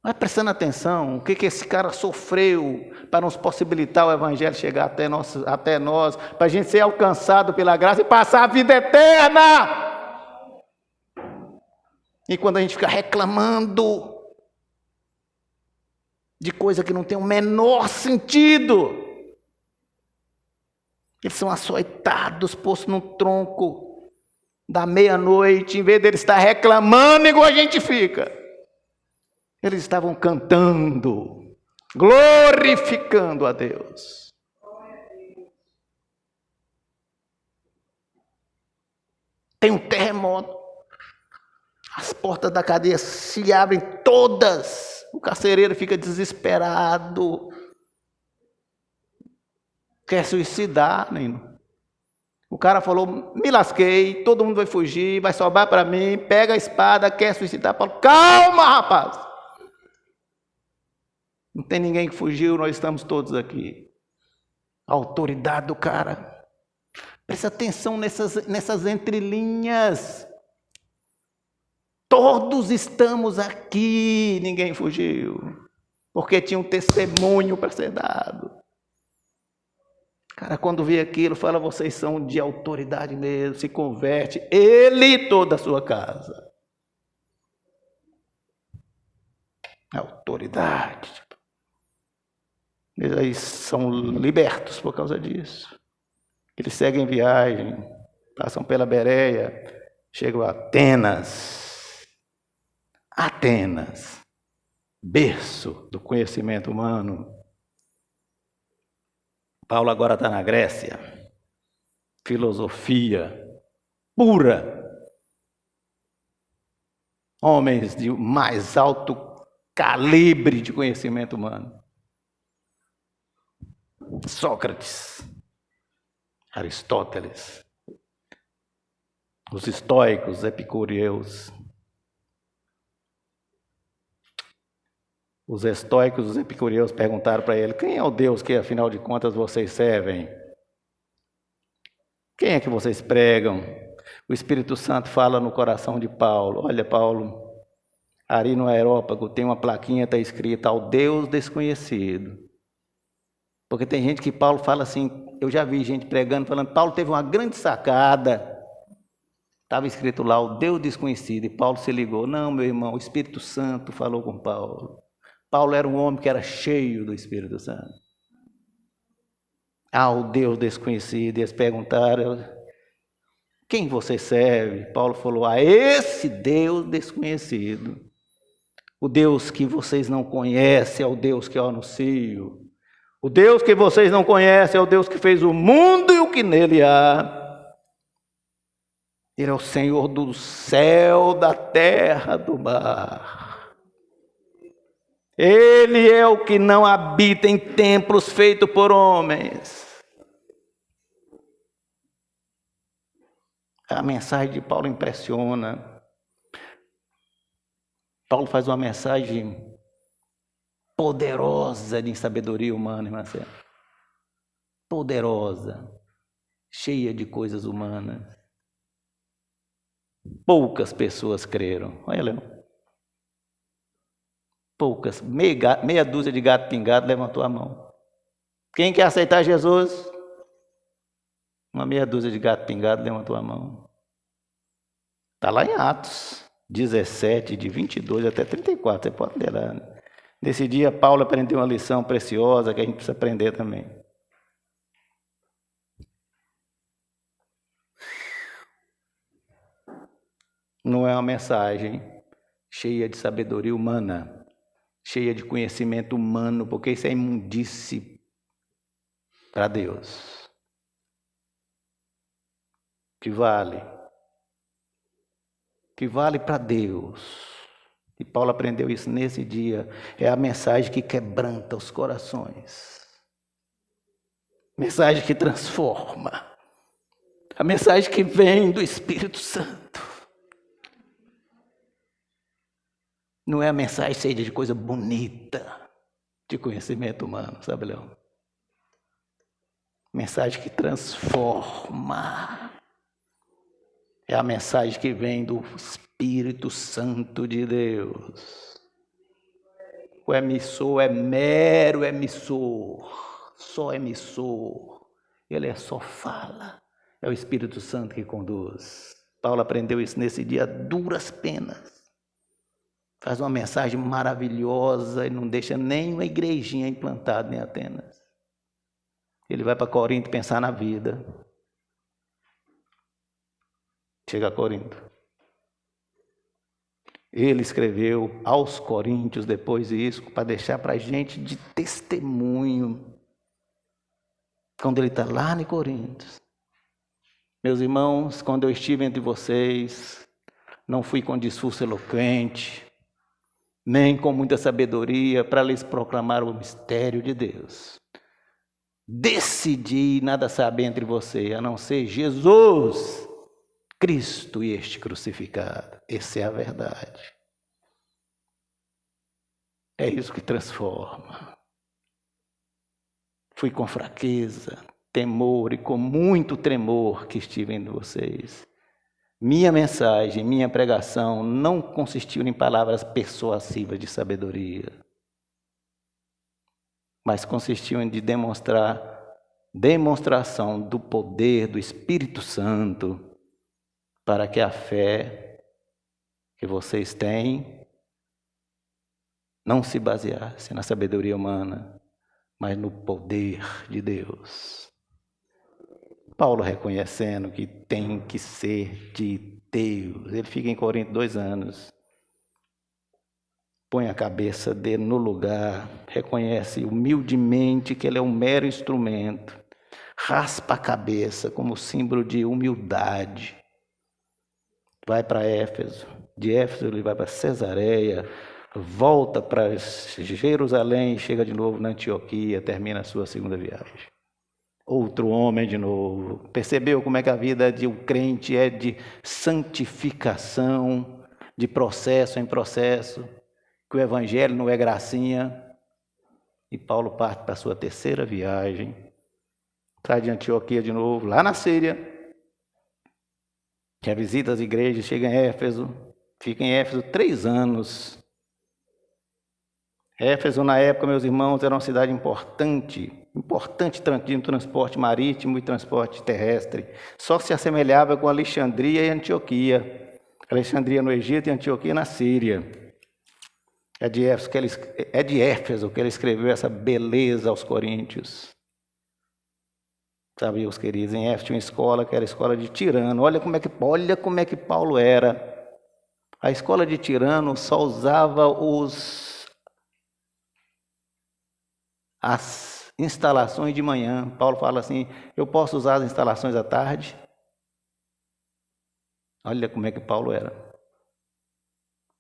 Speaker 1: Vai prestando atenção o que esse cara sofreu para nos possibilitar o evangelho chegar até nós, para a gente ser alcançado pela graça e passar a vida eterna. E quando a gente fica reclamando de coisa que não tem o menor sentido, eles são açoitados, postos no tronco da meia-noite, em vez de eles estar reclamando igual a gente fica. Eles estavam cantando, glorificando a Deus. Tem um terremoto, as portas da cadeia se abrem todas, o carcereiro fica desesperado, quer suicidar, menino. O cara falou: me lasquei, todo mundo vai fugir, vai sobrar para mim, pega a espada, quer suicidar. Paulo: calma, rapaz. Não tem ninguém que fugiu, nós estamos todos aqui. A autoridade do cara. Presta atenção nessas entrelinhas. Todos estamos aqui, ninguém fugiu, porque tinha um testemunho para ser dado. Cara, quando vê aquilo, fala: vocês são de autoridade mesmo, se converte, ele e toda a sua casa. Autoridade. Eles são libertos por causa disso. Eles seguem viagem, passam pela Bereia, chegam a Atenas. Atenas, berço do conhecimento humano. Paulo agora está na Grécia. Filosofia pura. Homens de mais alto calibre de conhecimento humano. Sócrates, Aristóteles, os estoicos, epicureus. Os estoicos, os epicureus perguntaram para ele: quem é o Deus que, afinal de contas, vocês servem? Quem é que vocês pregam? O Espírito Santo fala no coração de Paulo: olha, Paulo, ali no Aerópago tem uma plaquinha, está escrita: ao Deus desconhecido. Porque tem gente que Paulo fala assim, eu já vi gente pregando, falando: Paulo teve uma grande sacada. Estava escrito lá: o Deus desconhecido. E Paulo se ligou: não, meu irmão, o Espírito Santo falou com Paulo. Paulo era um homem que era cheio do Espírito Santo. Ao Deus desconhecido. E eles perguntaram: quem você serve? Paulo falou: a esse Deus desconhecido. O Deus que vocês não conhecem é o Deus que eu anuncio. O Deus que vocês não conhecem é o Deus que fez o mundo e o que nele há. Ele é o Senhor do céu, da terra, do mar. Ele é o que não habita em templos feitos por homens. A mensagem de Paulo impressiona. Paulo faz uma mensagem poderosa de sabedoria humana, irmã Célia. Poderosa, cheia de coisas humanas. Poucas pessoas creram. Olha, Leão. Poucas, meia dúzia de gato pingado levantou a mão. Quem quer aceitar Jesus? Uma meia dúzia de gato pingado levantou a mão. Está lá em Atos 17, de 22 até 34, você pode ler lá. Nesse dia, Paulo aprendeu uma lição preciosa que a gente precisa aprender também. Não é uma mensagem cheia de sabedoria humana, cheia de conhecimento humano, porque isso é imundice para Deus. Que vale para Deus. E Paulo aprendeu isso nesse dia. É a mensagem que quebranta os corações. Mensagem que transforma. A mensagem que vem do Espírito Santo. Não é a mensagem cheia de coisa bonita, de conhecimento humano, sabe, Leão? Mensagem que transforma. É a mensagem que vem do Espírito Santo de Deus. O emissor é mero emissor, só emissor. Ele só fala. É o Espírito Santo que conduz. Paulo aprendeu isso nesse dia a duras penas. Faz uma mensagem maravilhosa e não deixa nem uma igrejinha implantada em Atenas. Ele vai para Corinto pensar na vida. Chega a Corinto. Ele escreveu aos Coríntios depois disso, para deixar para a gente de testemunho. Quando ele está lá em Corinto. Meus irmãos, quando eu estive entre vocês, não fui com discurso eloquente, nem com muita sabedoria para lhes proclamar o mistério de Deus. Decidi nada saber entre vocês, a não ser Jesus, Cristo e este crucificado. Essa é a verdade. É isso que transforma. Fui com fraqueza, temor e com muito tremor que estive entre vocês. Minha mensagem, minha pregação não consistiu em palavras persuasivas de sabedoria, mas consistiu em demonstração do poder do Espírito Santo para que a fé que vocês têm não se baseasse na sabedoria humana, mas no poder de Deus. Paulo reconhecendo que tem que ser de Deus. Ele fica em Corinto 2 anos. Põe a cabeça dele no lugar. Reconhece humildemente que ele é um mero instrumento. Raspa a cabeça como símbolo de humildade. Vai para Éfeso. De Éfeso ele vai para Cesareia. Volta para Jerusalém. Chega de novo na Antioquia. Termina a sua segunda viagem. Outro homem de novo. Percebeu como é que a vida de um crente é de santificação, de processo em processo, que o evangelho não é gracinha. E Paulo parte para a sua terceira viagem, sai de Antioquia de novo, lá na Síria, que visita as igrejas, chega em Éfeso, fica em Éfeso 3 anos. Éfeso, na época, meus irmãos, era uma cidade importante de transporte marítimo e transporte terrestre. Só se assemelhava com Alexandria e Antioquia. Alexandria no Egito e Antioquia na Síria. É de Éfeso que ele escreveu essa beleza aos coríntios. Sabe, os queridos, em Éfeso tinha uma escola que era a escola de Tirano. Olha como é que Paulo era. A escola de Tirano só usava as instalações de manhã. Paulo fala assim, eu posso usar as instalações à tarde? Olha como é que Paulo era.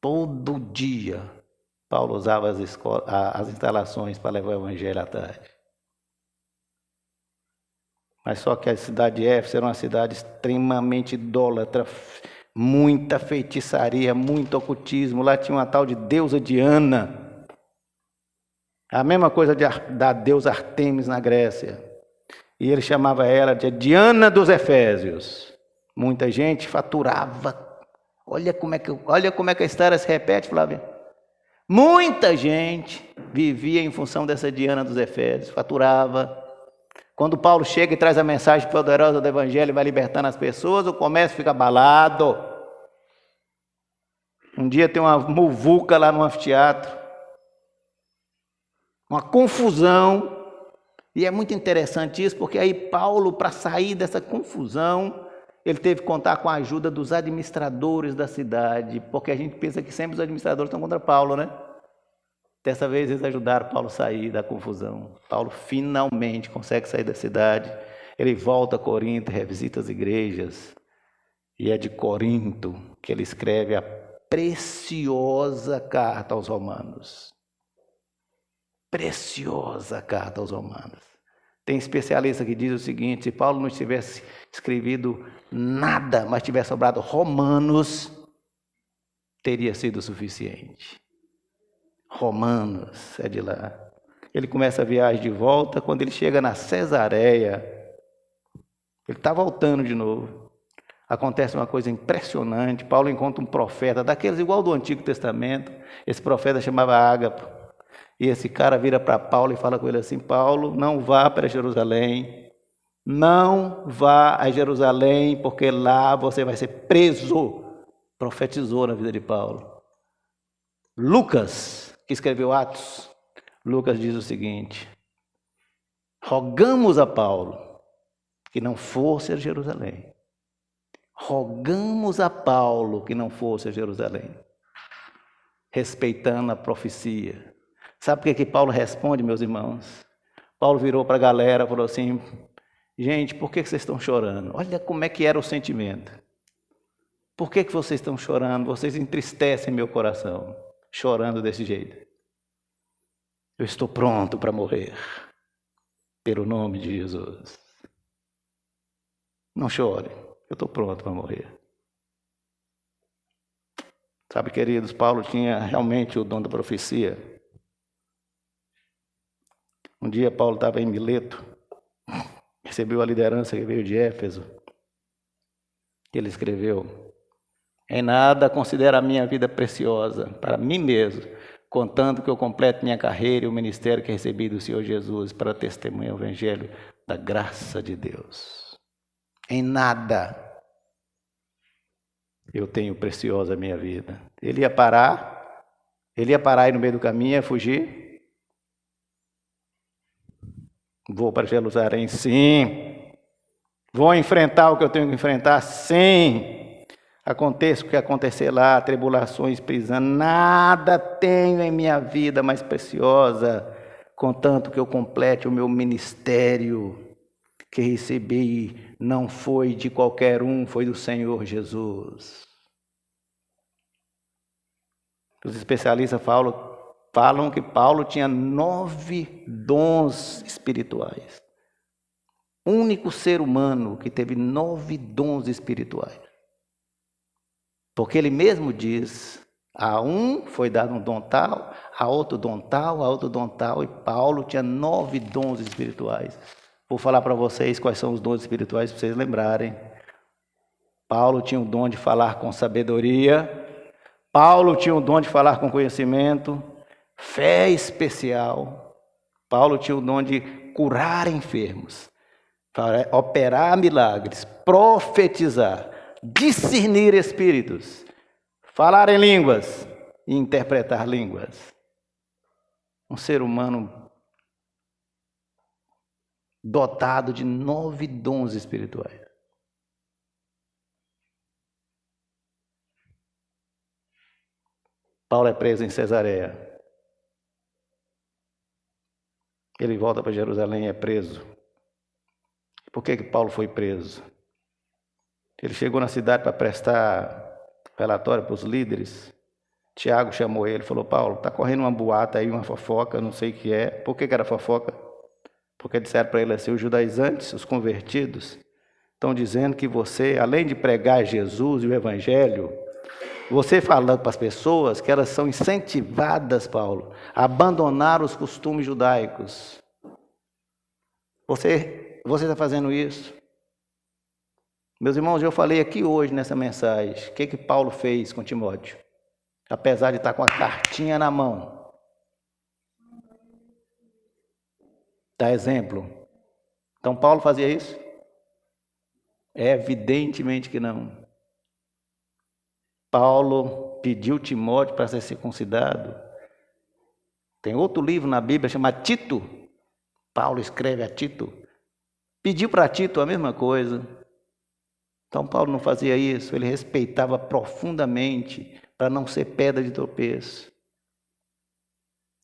Speaker 1: Todo dia, Paulo usava as instalações para levar o evangelho à tarde. Mas só que a cidade de Éfeso era uma cidade extremamente idólatra, muita feitiçaria, muito ocultismo. Lá tinha uma tal de deusa Diana, a mesma coisa da deusa Artemis na Grécia. E ele chamava ela de Diana dos Efésios. Muita gente faturava. Olha como é que a história se repete, Flávio. Muita gente vivia em função dessa Diana dos Efésios, faturava. Quando Paulo chega e traz a mensagem poderosa do Evangelho e vai libertando as pessoas, o comércio fica abalado. Um dia tem uma muvuca lá no anfiteatro, uma confusão. E é muito interessante isso, porque aí Paulo, para sair dessa confusão, ele teve que contar com a ajuda dos administradores da cidade, porque a gente pensa que sempre os administradores estão contra Paulo, né? Dessa vez eles ajudaram Paulo a sair da confusão. Paulo finalmente consegue sair da cidade, ele volta a Corinto, revisita as igrejas, e é de Corinto que ele escreve a preciosa carta aos Romanos. Preciosa carta aos Romanos. Tem especialista que diz o seguinte: se Paulo não tivesse escrevido nada, mas tivesse sobrado Romanos, teria sido suficiente. Romanos é de lá. Ele começa a viagem de volta. Quando ele chega na Cesareia, ele está voltando de novo. Acontece uma coisa impressionante. Paulo encontra um profeta, daqueles igual do Antigo Testamento. Esse profeta chamava Ágapo. E esse cara vira para Paulo e fala com ele assim: Paulo, não vá para Jerusalém. Não vá a Jerusalém, porque lá você vai ser preso. Profetizou na vida de Paulo. Lucas, que escreveu Atos, Lucas diz o seguinte: rogamos a Paulo que não fosse a Jerusalém. Rogamos a Paulo que não fosse a Jerusalém, respeitando a profecia. Sabe por que Paulo responde, meus irmãos? Paulo virou para a galera e falou assim: gente, por que vocês estão chorando? Olha como é que era o sentimento. Por que vocês estão chorando? Vocês entristecem meu coração, chorando desse jeito. Eu estou pronto para morrer, pelo nome de Jesus. Não chore, eu estou pronto para morrer. Sabe, queridos, Paulo tinha realmente o dom da profecia. Um dia Paulo estava em Mileto, recebeu a liderança que veio de Éfeso. Ele escreveu: em nada considero a minha vida preciosa para mim mesmo, contando que eu complete minha carreira e o ministério que recebi do Senhor Jesus para testemunhar o Evangelho da graça de Deus. Em nada eu tenho preciosa a minha vida. Ele ia parar aí no meio do caminho, ia fugir. Vou para Jerusalém, sim. Vou enfrentar o que eu tenho que enfrentar, sim. Aconteça o que acontecer lá, tribulações, prisão, nada tenho em minha vida mais preciosa, contanto que eu complete o meu ministério que recebi. Não foi de qualquer um, foi do Senhor Jesus. Os especialistas falam que Paulo tinha 9 dons espirituais. O único ser humano que teve 9 dons espirituais. Porque ele mesmo diz: a um foi dado um dom tal, a outro dom tal, a outro dom tal, e Paulo tinha 9 dons espirituais. Vou falar para vocês quais são os dons espirituais para vocês lembrarem. Paulo tinha o dom de falar com sabedoria. Paulo tinha o dom de falar com conhecimento. Fé especial. Paulo tinha o dom de curar enfermos, operar milagres, profetizar, discernir espíritos, falar em línguas e interpretar línguas. Um ser humano dotado de 9 dons espirituais. Paulo é preso em Cesareia. Ele volta para Jerusalém e é preso. Por que Paulo foi preso? Ele chegou na cidade para prestar relatório para os líderes. Tiago chamou ele e falou: Paulo, está correndo uma boata aí, uma fofoca, não sei o que é. Por que era fofoca? Porque disseram para ele assim: os judaizantes, os convertidos, estão dizendo que você, além de pregar Jesus e o Evangelho, você falando para as pessoas que elas são incentivadas, Paulo, a abandonar os costumes judaicos. Você está fazendo isso? Meus irmãos, eu falei aqui hoje nessa mensagem, o que Paulo fez com Timóteo? Apesar de estar com a cartinha na mão. Dá exemplo. Então Paulo fazia isso? Evidentemente que não. Paulo pediu Timóteo para ser circuncidado. Tem outro livro na Bíblia chamado Tito. Paulo escreve a Tito. Pediu para Tito a mesma coisa. Então Paulo não fazia isso, ele respeitava profundamente para não ser pedra de tropeço.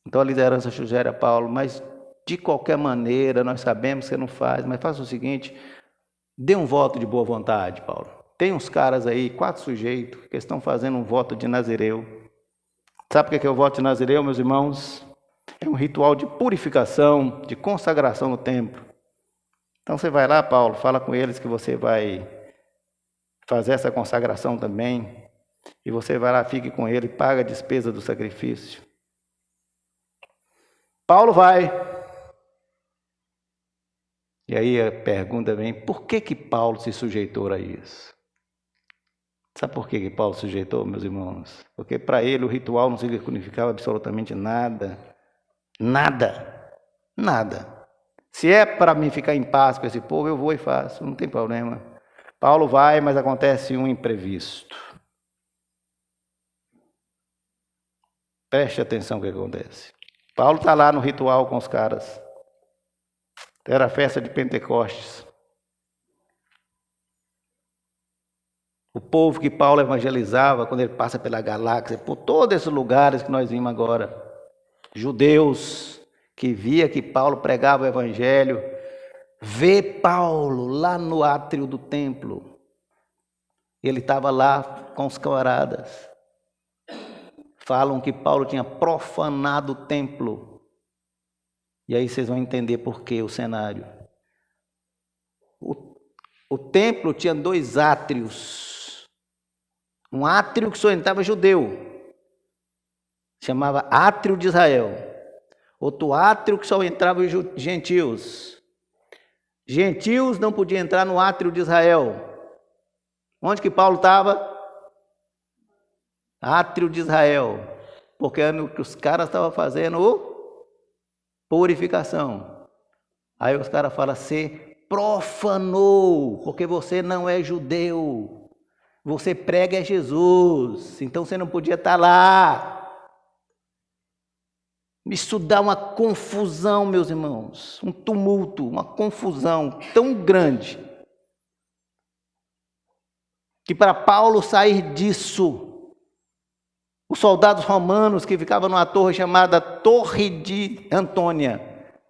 Speaker 1: Então a liderança sugere a Paulo, mas de qualquer maneira nós sabemos que você não faz, mas faça o seguinte, dê um voto de boa vontade, Paulo. Tem uns caras aí, 4 sujeitos, que estão fazendo um voto de Nazireu. Sabe o que é o voto de Nazireu, meus irmãos? É um ritual de purificação, de consagração no templo. Então você vai lá, Paulo, fala com eles que você vai fazer essa consagração também. E você vai lá, fique com ele, paga a despesa do sacrifício. Paulo vai. E aí a pergunta vem, por que Paulo se sujeitou a isso? Sabe por que Paulo se sujeitou, meus irmãos? Porque para ele o ritual não significava absolutamente nada. Nada. Nada. Se é para mim ficar em paz com esse povo, eu vou e faço, não tem problema. Paulo vai, mas acontece um imprevisto. Preste atenção no que acontece. Paulo está lá no ritual com os caras. Era a festa de Pentecostes. O povo que Paulo evangelizava, quando ele passa pela galáxia, por todos esses lugares que nós vimos agora, judeus que via que Paulo pregava o evangelho, vê Paulo lá no átrio do templo. Ele estava lá com os camaradas. Falam que Paulo tinha profanado o templo. E aí vocês vão entender por que o cenário. O templo tinha 2 átrios. Um átrio que só entrava judeu, chamava Átrio de Israel. Outro átrio que só entrava gentios. Gentios não podiam entrar no átrio de Israel. Onde que Paulo estava? Átrio de Israel. Porque os caras estavam fazendo purificação. Aí os caras falam, você profanou, porque você não é judeu. Você prega Jesus, então você não podia estar lá. Isso dá uma confusão, meus irmãos, um tumulto, uma confusão tão grande, que para Paulo sair disso, os soldados romanos que ficavam numa torre chamada Torre de Antônia,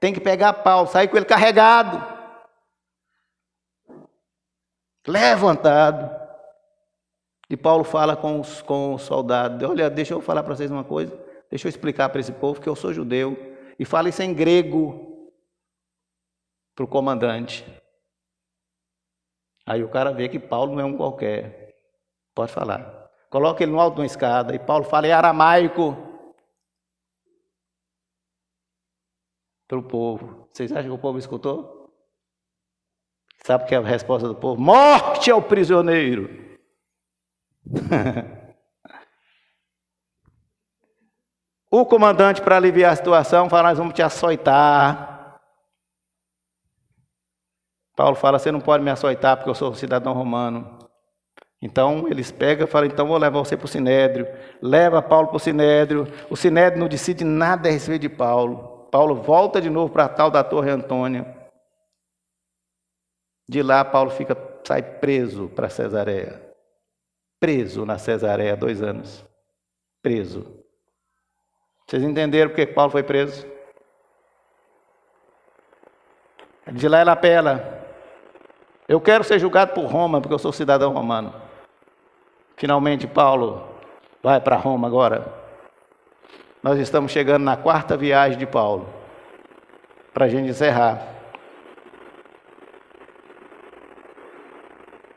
Speaker 1: tem que pegar Paulo, sair com ele carregado, levantado. E Paulo fala com os soldados, olha, deixa eu falar para vocês uma coisa, deixa eu explicar para esse povo que eu sou judeu, e fala isso em grego para o comandante. Aí o cara vê que Paulo não é um qualquer, pode falar. Coloca ele no alto de uma escada, e Paulo fala em aramaico para o povo. Vocês acham que o povo escutou? Sabe o que é a resposta do povo? Morte ao prisioneiro! O comandante, para aliviar a situação, fala, nós vamos te açoitar. Paulo fala, você não pode me açoitar porque eu sou cidadão romano. Então eles pegam e falam, então vou levar você para o Sinédrio. Leva Paulo para o Sinédrio. O Sinédrio não decide nada a respeito de Paulo. Paulo volta de novo para a tal da Torre Antônia. De lá Paulo sai preso para Cesareia. Preso na Cesareia 2 anos. Preso. Vocês entenderam por que Paulo foi preso? De lá ele apela. Eu quero ser julgado por Roma, porque eu sou cidadão romano. Finalmente Paulo vai para Roma agora. Nós estamos chegando na 4ª viagem de Paulo. Para a gente encerrar.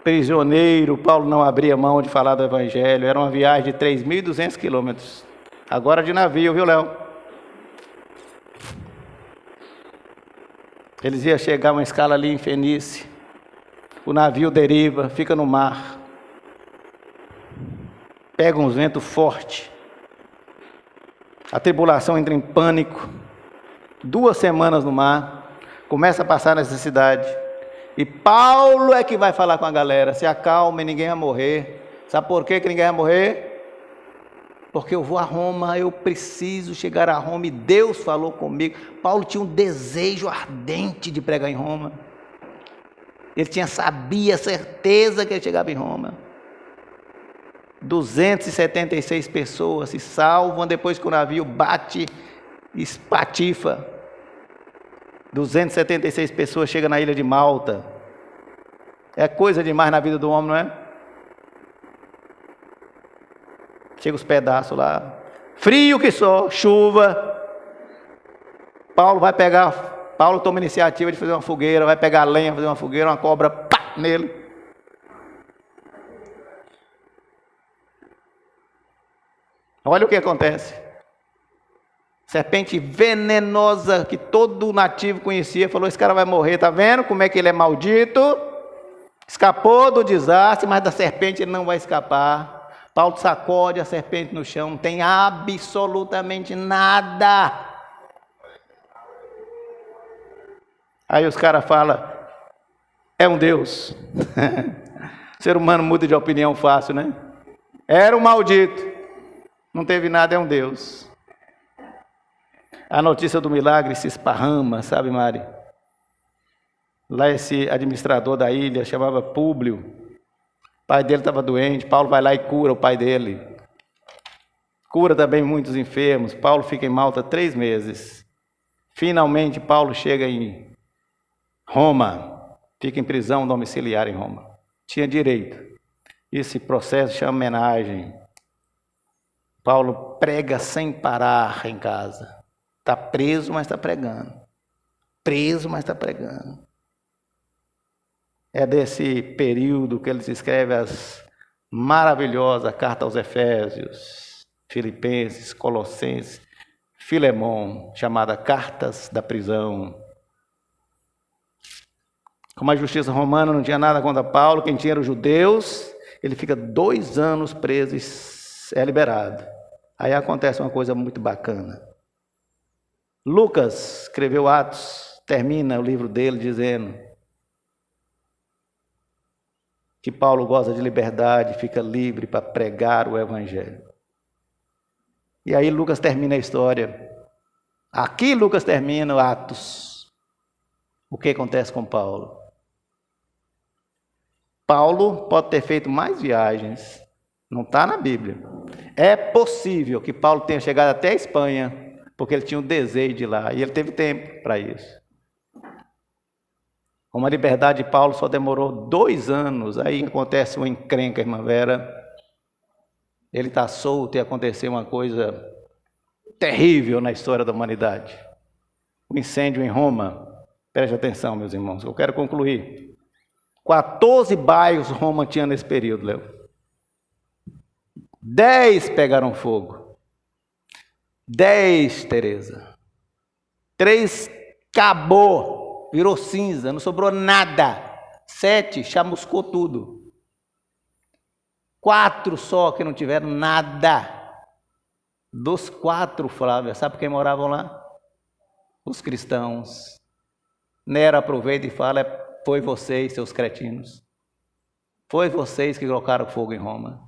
Speaker 1: prisioneiro, Paulo não abria mão de falar do evangelho. Era uma viagem de 3.200 quilômetros. Agora de navio, viu, Léo? Eles iam chegar a uma escala ali em Fenícia. O navio deriva, fica no mar. Pega uns ventos fortes. A tribulação entra em pânico. 2 semanas no mar. Começa a passar necessidade. E Paulo é que vai falar com a galera. Se acalme, ninguém vai morrer. Sabe por que ninguém vai morrer? Porque eu vou a Roma, eu preciso chegar a Roma. E Deus falou comigo. Paulo tinha um desejo ardente de pregar em Roma. Ele sabia, certeza que ele chegava em Roma. 276 pessoas se salvam depois que o navio bate, espatifa. 276 pessoas chegam na ilha de Malta. É coisa demais na vida do homem, não é? Chega os pedaços lá. Frio que só, chuva. Paulo toma a iniciativa de fazer uma fogueira, vai pegar lenha, fazer uma fogueira, uma cobra, pá, nele. Olha o que acontece. Serpente venenosa que todo nativo conhecia, falou, esse cara vai morrer, tá vendo como é que ele é maldito? Escapou do desastre, mas da serpente ele não vai escapar. Paulo sacode a serpente no chão, não tem absolutamente nada. Aí os caras falam, é um Deus. O ser humano muda de opinião fácil, né? Era um maldito, não teve nada, é um Deus. A notícia do milagre se esparrama, sabe, Mari? Lá esse administrador da ilha chamava Públio. O pai dele estava doente, Paulo vai lá e cura o pai dele. Cura também muitos enfermos. Paulo fica em Malta 3 meses. Finalmente Paulo chega em Roma, fica em prisão domiciliar em Roma. Tinha direito. Esse processo chama homenagem. Paulo prega sem parar em casa. Está preso, mas está pregando. Preso, mas está pregando. É desse período que eles escrevem as maravilhosas cartas aos Efésios, Filipenses, Colossenses, Filemão, chamada Cartas da Prisão. Como a justiça romana não tinha nada contra Paulo, quem tinha era os judeus, ele fica 2 anos preso e é liberado. Aí acontece uma coisa muito bacana. Lucas escreveu Atos, termina o livro dele dizendo que Paulo goza de liberdade, fica livre para pregar o evangelho. E aí Lucas termina a história. Aqui Lucas termina o Atos. O que acontece com Paulo? Paulo pode ter feito mais viagens, não está na Bíblia. É possível que Paulo tenha chegado até a Espanha, porque ele tinha um desejo de ir lá, e ele teve tempo para isso. Como a liberdade de Paulo só demorou 2 anos, aí acontece uma encrenca, irmã Vera. Ele está solto e aconteceu uma coisa terrível na história da humanidade. O incêndio em Roma. Preste atenção, meus irmãos, eu quero concluir. 14 bairros Roma tinha nesse período, Léo. 10 pegaram fogo. 10, Tereza. 3 acabou, virou cinza, não sobrou nada. 7 chamuscou tudo. 4 só que não tiveram nada. Dos 4, Flávia, sabe quem moravam lá? Os cristãos. Nero aproveita e fala, foi vocês, seus cretinos. Foi vocês que colocaram fogo em Roma.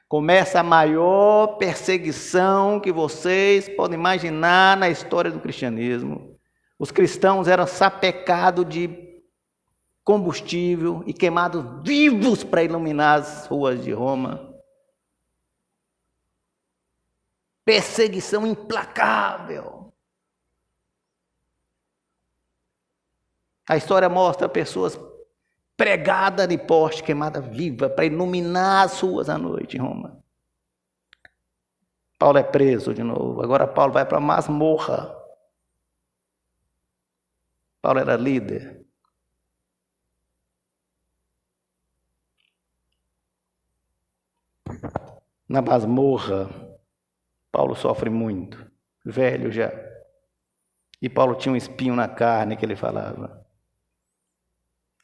Speaker 1: Começa a maior perseguição que vocês podem imaginar na história do cristianismo. Os cristãos eram sapecados de combustível e queimados vivos para iluminar as ruas de Roma. Perseguição implacável. A história mostra pessoas pregadas de poste, queimada viva, para iluminar as ruas à noite em Roma. Paulo é preso de novo. Agora Paulo vai para a masmorra. Paulo era líder. na masmorra. Paulo sofre muito, velho já. E Paulo tinha um espinho na carne que ele falava.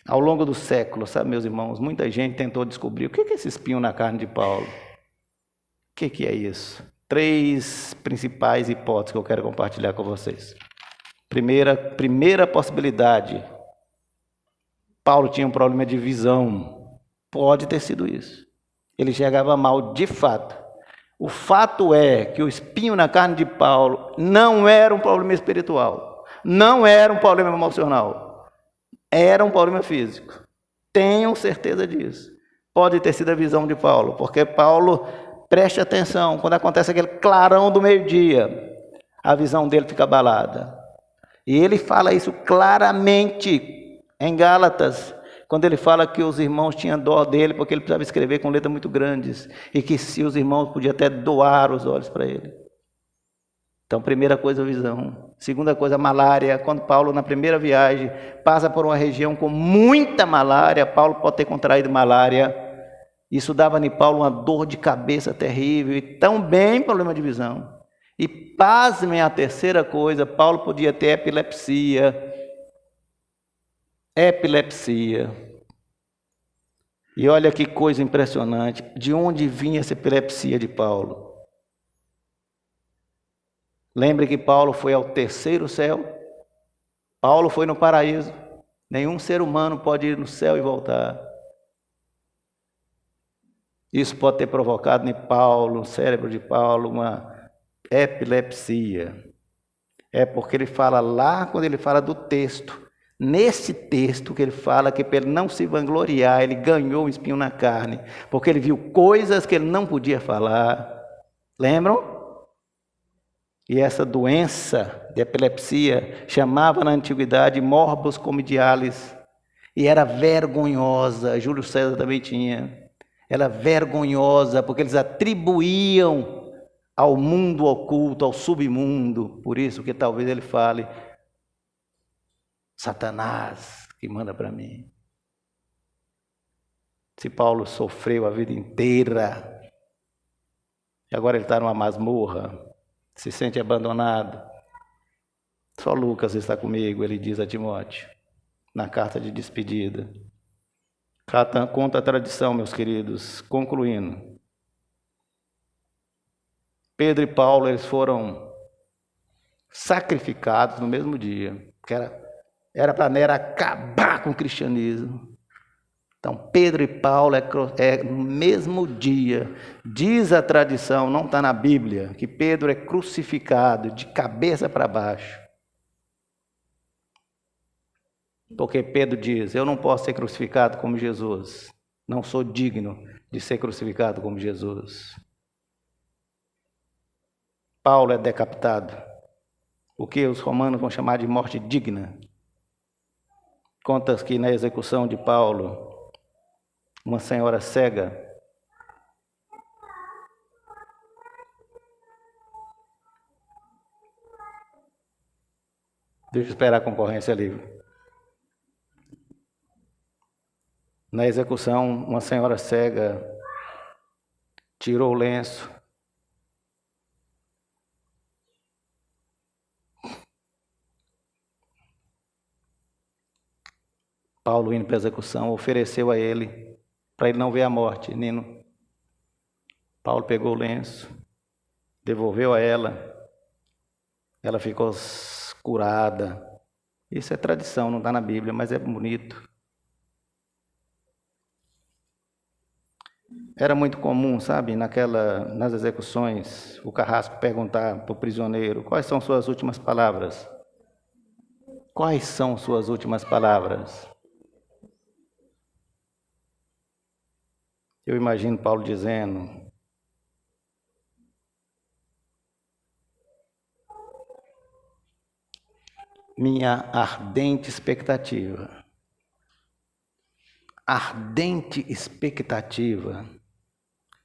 Speaker 1: Ao longo do século, sabe, meus irmãos, muita gente tentou descobrir o que é esse espinho na carne de Paulo. O que é isso? 3 principais hipóteses que eu quero compartilhar com vocês. Primeira possibilidade, Paulo tinha um problema de visão. Pode ter sido isso. Ele enxergava mal de fato. O fato é que o espinho na carne de Paulo não era um problema espiritual, não era um problema emocional, era um problema físico. Tenho certeza disso. Pode ter sido a visão de Paulo, porque Paulo, preste atenção, quando acontece aquele clarão do meio-dia, a visão dele fica abalada. E ele fala isso claramente em Gálatas, quando ele fala que os irmãos tinham dó dele, porque ele precisava escrever com letras muito grandes, e que se os irmãos podiam até doar os olhos para ele. Então, primeira coisa, a visão. Segunda coisa, a malária. Quando Paulo, na primeira viagem, passa por uma região com muita malária, Paulo pode ter contraído malária. Isso dava em Paulo uma dor de cabeça terrível, e também problema de visão. E pasmem, a terceira coisa, Paulo podia ter epilepsia. E olha que coisa impressionante, de onde vinha essa epilepsia de Paulo? Lembre que Paulo foi ao terceiro céu, Paulo foi no paraíso, nenhum ser humano pode ir no céu e voltar. Isso pode ter provocado em Paulo, no cérebro de Paulo, uma epilepsia. É porque ele fala lá, quando ele fala do texto, nesse texto que ele fala que para ele não se vangloriar, ele ganhou um espinho na carne, porque ele viu coisas que ele não podia falar. Lembram? E essa doença de epilepsia chamava na antiguidade morbus comedialis, e era vergonhosa. Júlio César também tinha. Era vergonhosa, porque eles atribuíam ao mundo oculto, ao submundo. Por isso que talvez ele fale, Satanás que manda para mim. Se Paulo sofreu a vida inteira, e agora ele está numa masmorra, se sente abandonado. Só Lucas está comigo, ele diz a Timóteo, na carta de despedida. Conta a tradição, meus queridos, concluindo. Pedro e Paulo, eles foram sacrificados no mesmo dia, que era para Nero acabar com o cristianismo. Então, Pedro e Paulo no mesmo dia. Diz a tradição, não está na Bíblia, que Pedro é crucificado de cabeça para baixo. Porque Pedro diz, eu não posso ser crucificado como Jesus. Não sou digno de ser crucificado como Jesus. Paulo é decapitado. O que os romanos vão chamar de morte digna. Conta que na execução de Paulo, uma senhora cega deixa eu esperar a concorrência ali. Na execução, uma senhora cega tirou o lenço, Paulo, indo para a execução, ofereceu a ele, para ele não ver a morte. Nino. Paulo pegou o lenço, devolveu a ela, ela ficou curada. Isso é tradição, não está na Bíblia, mas é bonito. Era muito comum, sabe, nas execuções, o carrasco perguntar para o prisioneiro, quais são suas últimas palavras? Quais são suas últimas palavras? Eu imagino Paulo dizendo, minha ardente expectativa. Ardente expectativa.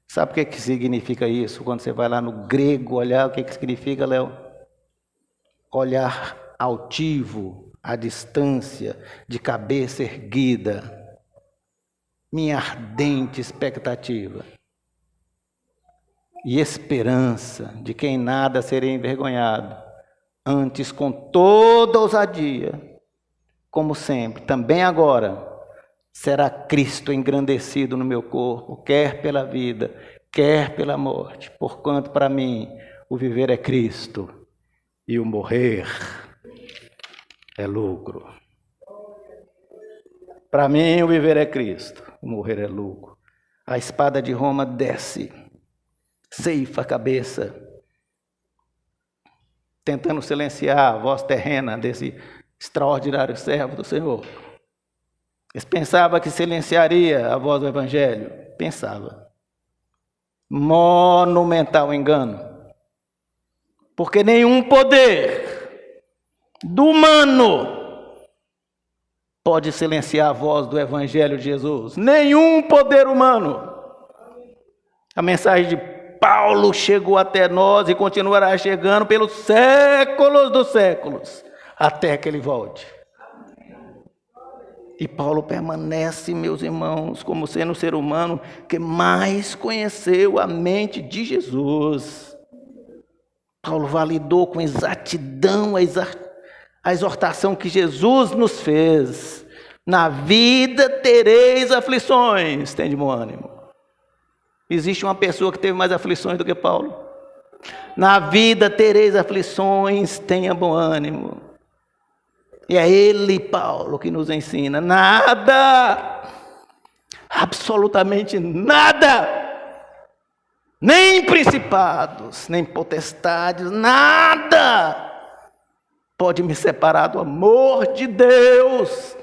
Speaker 1: Sabe o que significa isso? Quando você vai lá no grego olhar, o que significa, Léo? Olhar altivo, à distância, de cabeça erguida. Minha ardente expectativa. e esperança de que em nada serei envergonhado, antes com toda ousadia, como sempre, também agora, será Cristo engrandecido no meu corpo, quer pela vida, quer pela morte, porquanto para mim o viver é Cristo e o morrer é lucro. Para mim o viver é Cristo, o morrer é lucro. A espada de Roma desce, ceifa a cabeça, tentando silenciar a voz terrena desse extraordinário servo do Senhor. Eles pensavam que silenciaria a voz do Evangelho. Pensava. Monumental engano. Porque nenhum poder do humano pode silenciar a voz do Evangelho de Jesus. Nenhum poder humano. A mensagem de Paulo chegou até nós e continuará chegando pelos séculos dos séculos, até que ele volte. E Paulo permanece, meus irmãos, como sendo o ser humano que mais conheceu a mente de Jesus. Paulo validou com exatidão a exortação que Jesus nos fez. Na vida tereis aflições, tem de bom ânimo. Existe uma pessoa que teve mais aflições do que Paulo? Na vida tereis aflições, tenha bom ânimo. E é ele, Paulo, que nos ensina: nada, absolutamente nada, nem principados, nem potestades, nada pode me separar do amor de Deus,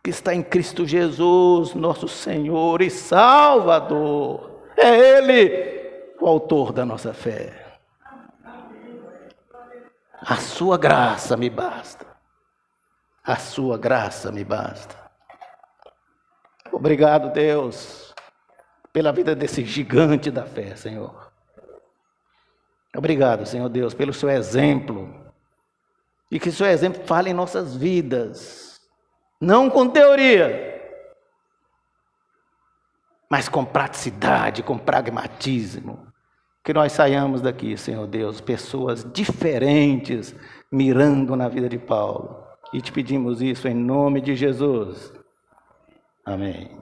Speaker 1: que está em Cristo Jesus, nosso Senhor e Salvador. É Ele o autor da nossa fé. A sua graça me basta. A sua graça me basta. Obrigado, Deus, pela vida desse gigante da fé, Senhor. Obrigado, Senhor Deus, pelo seu exemplo. E que o seu exemplo fale em nossas vidas. Não com teoria, mas com praticidade, com pragmatismo. Que nós saiamos daqui, Senhor Deus, pessoas diferentes, mirando na vida de Paulo. E te pedimos isso em nome de Jesus. Amém.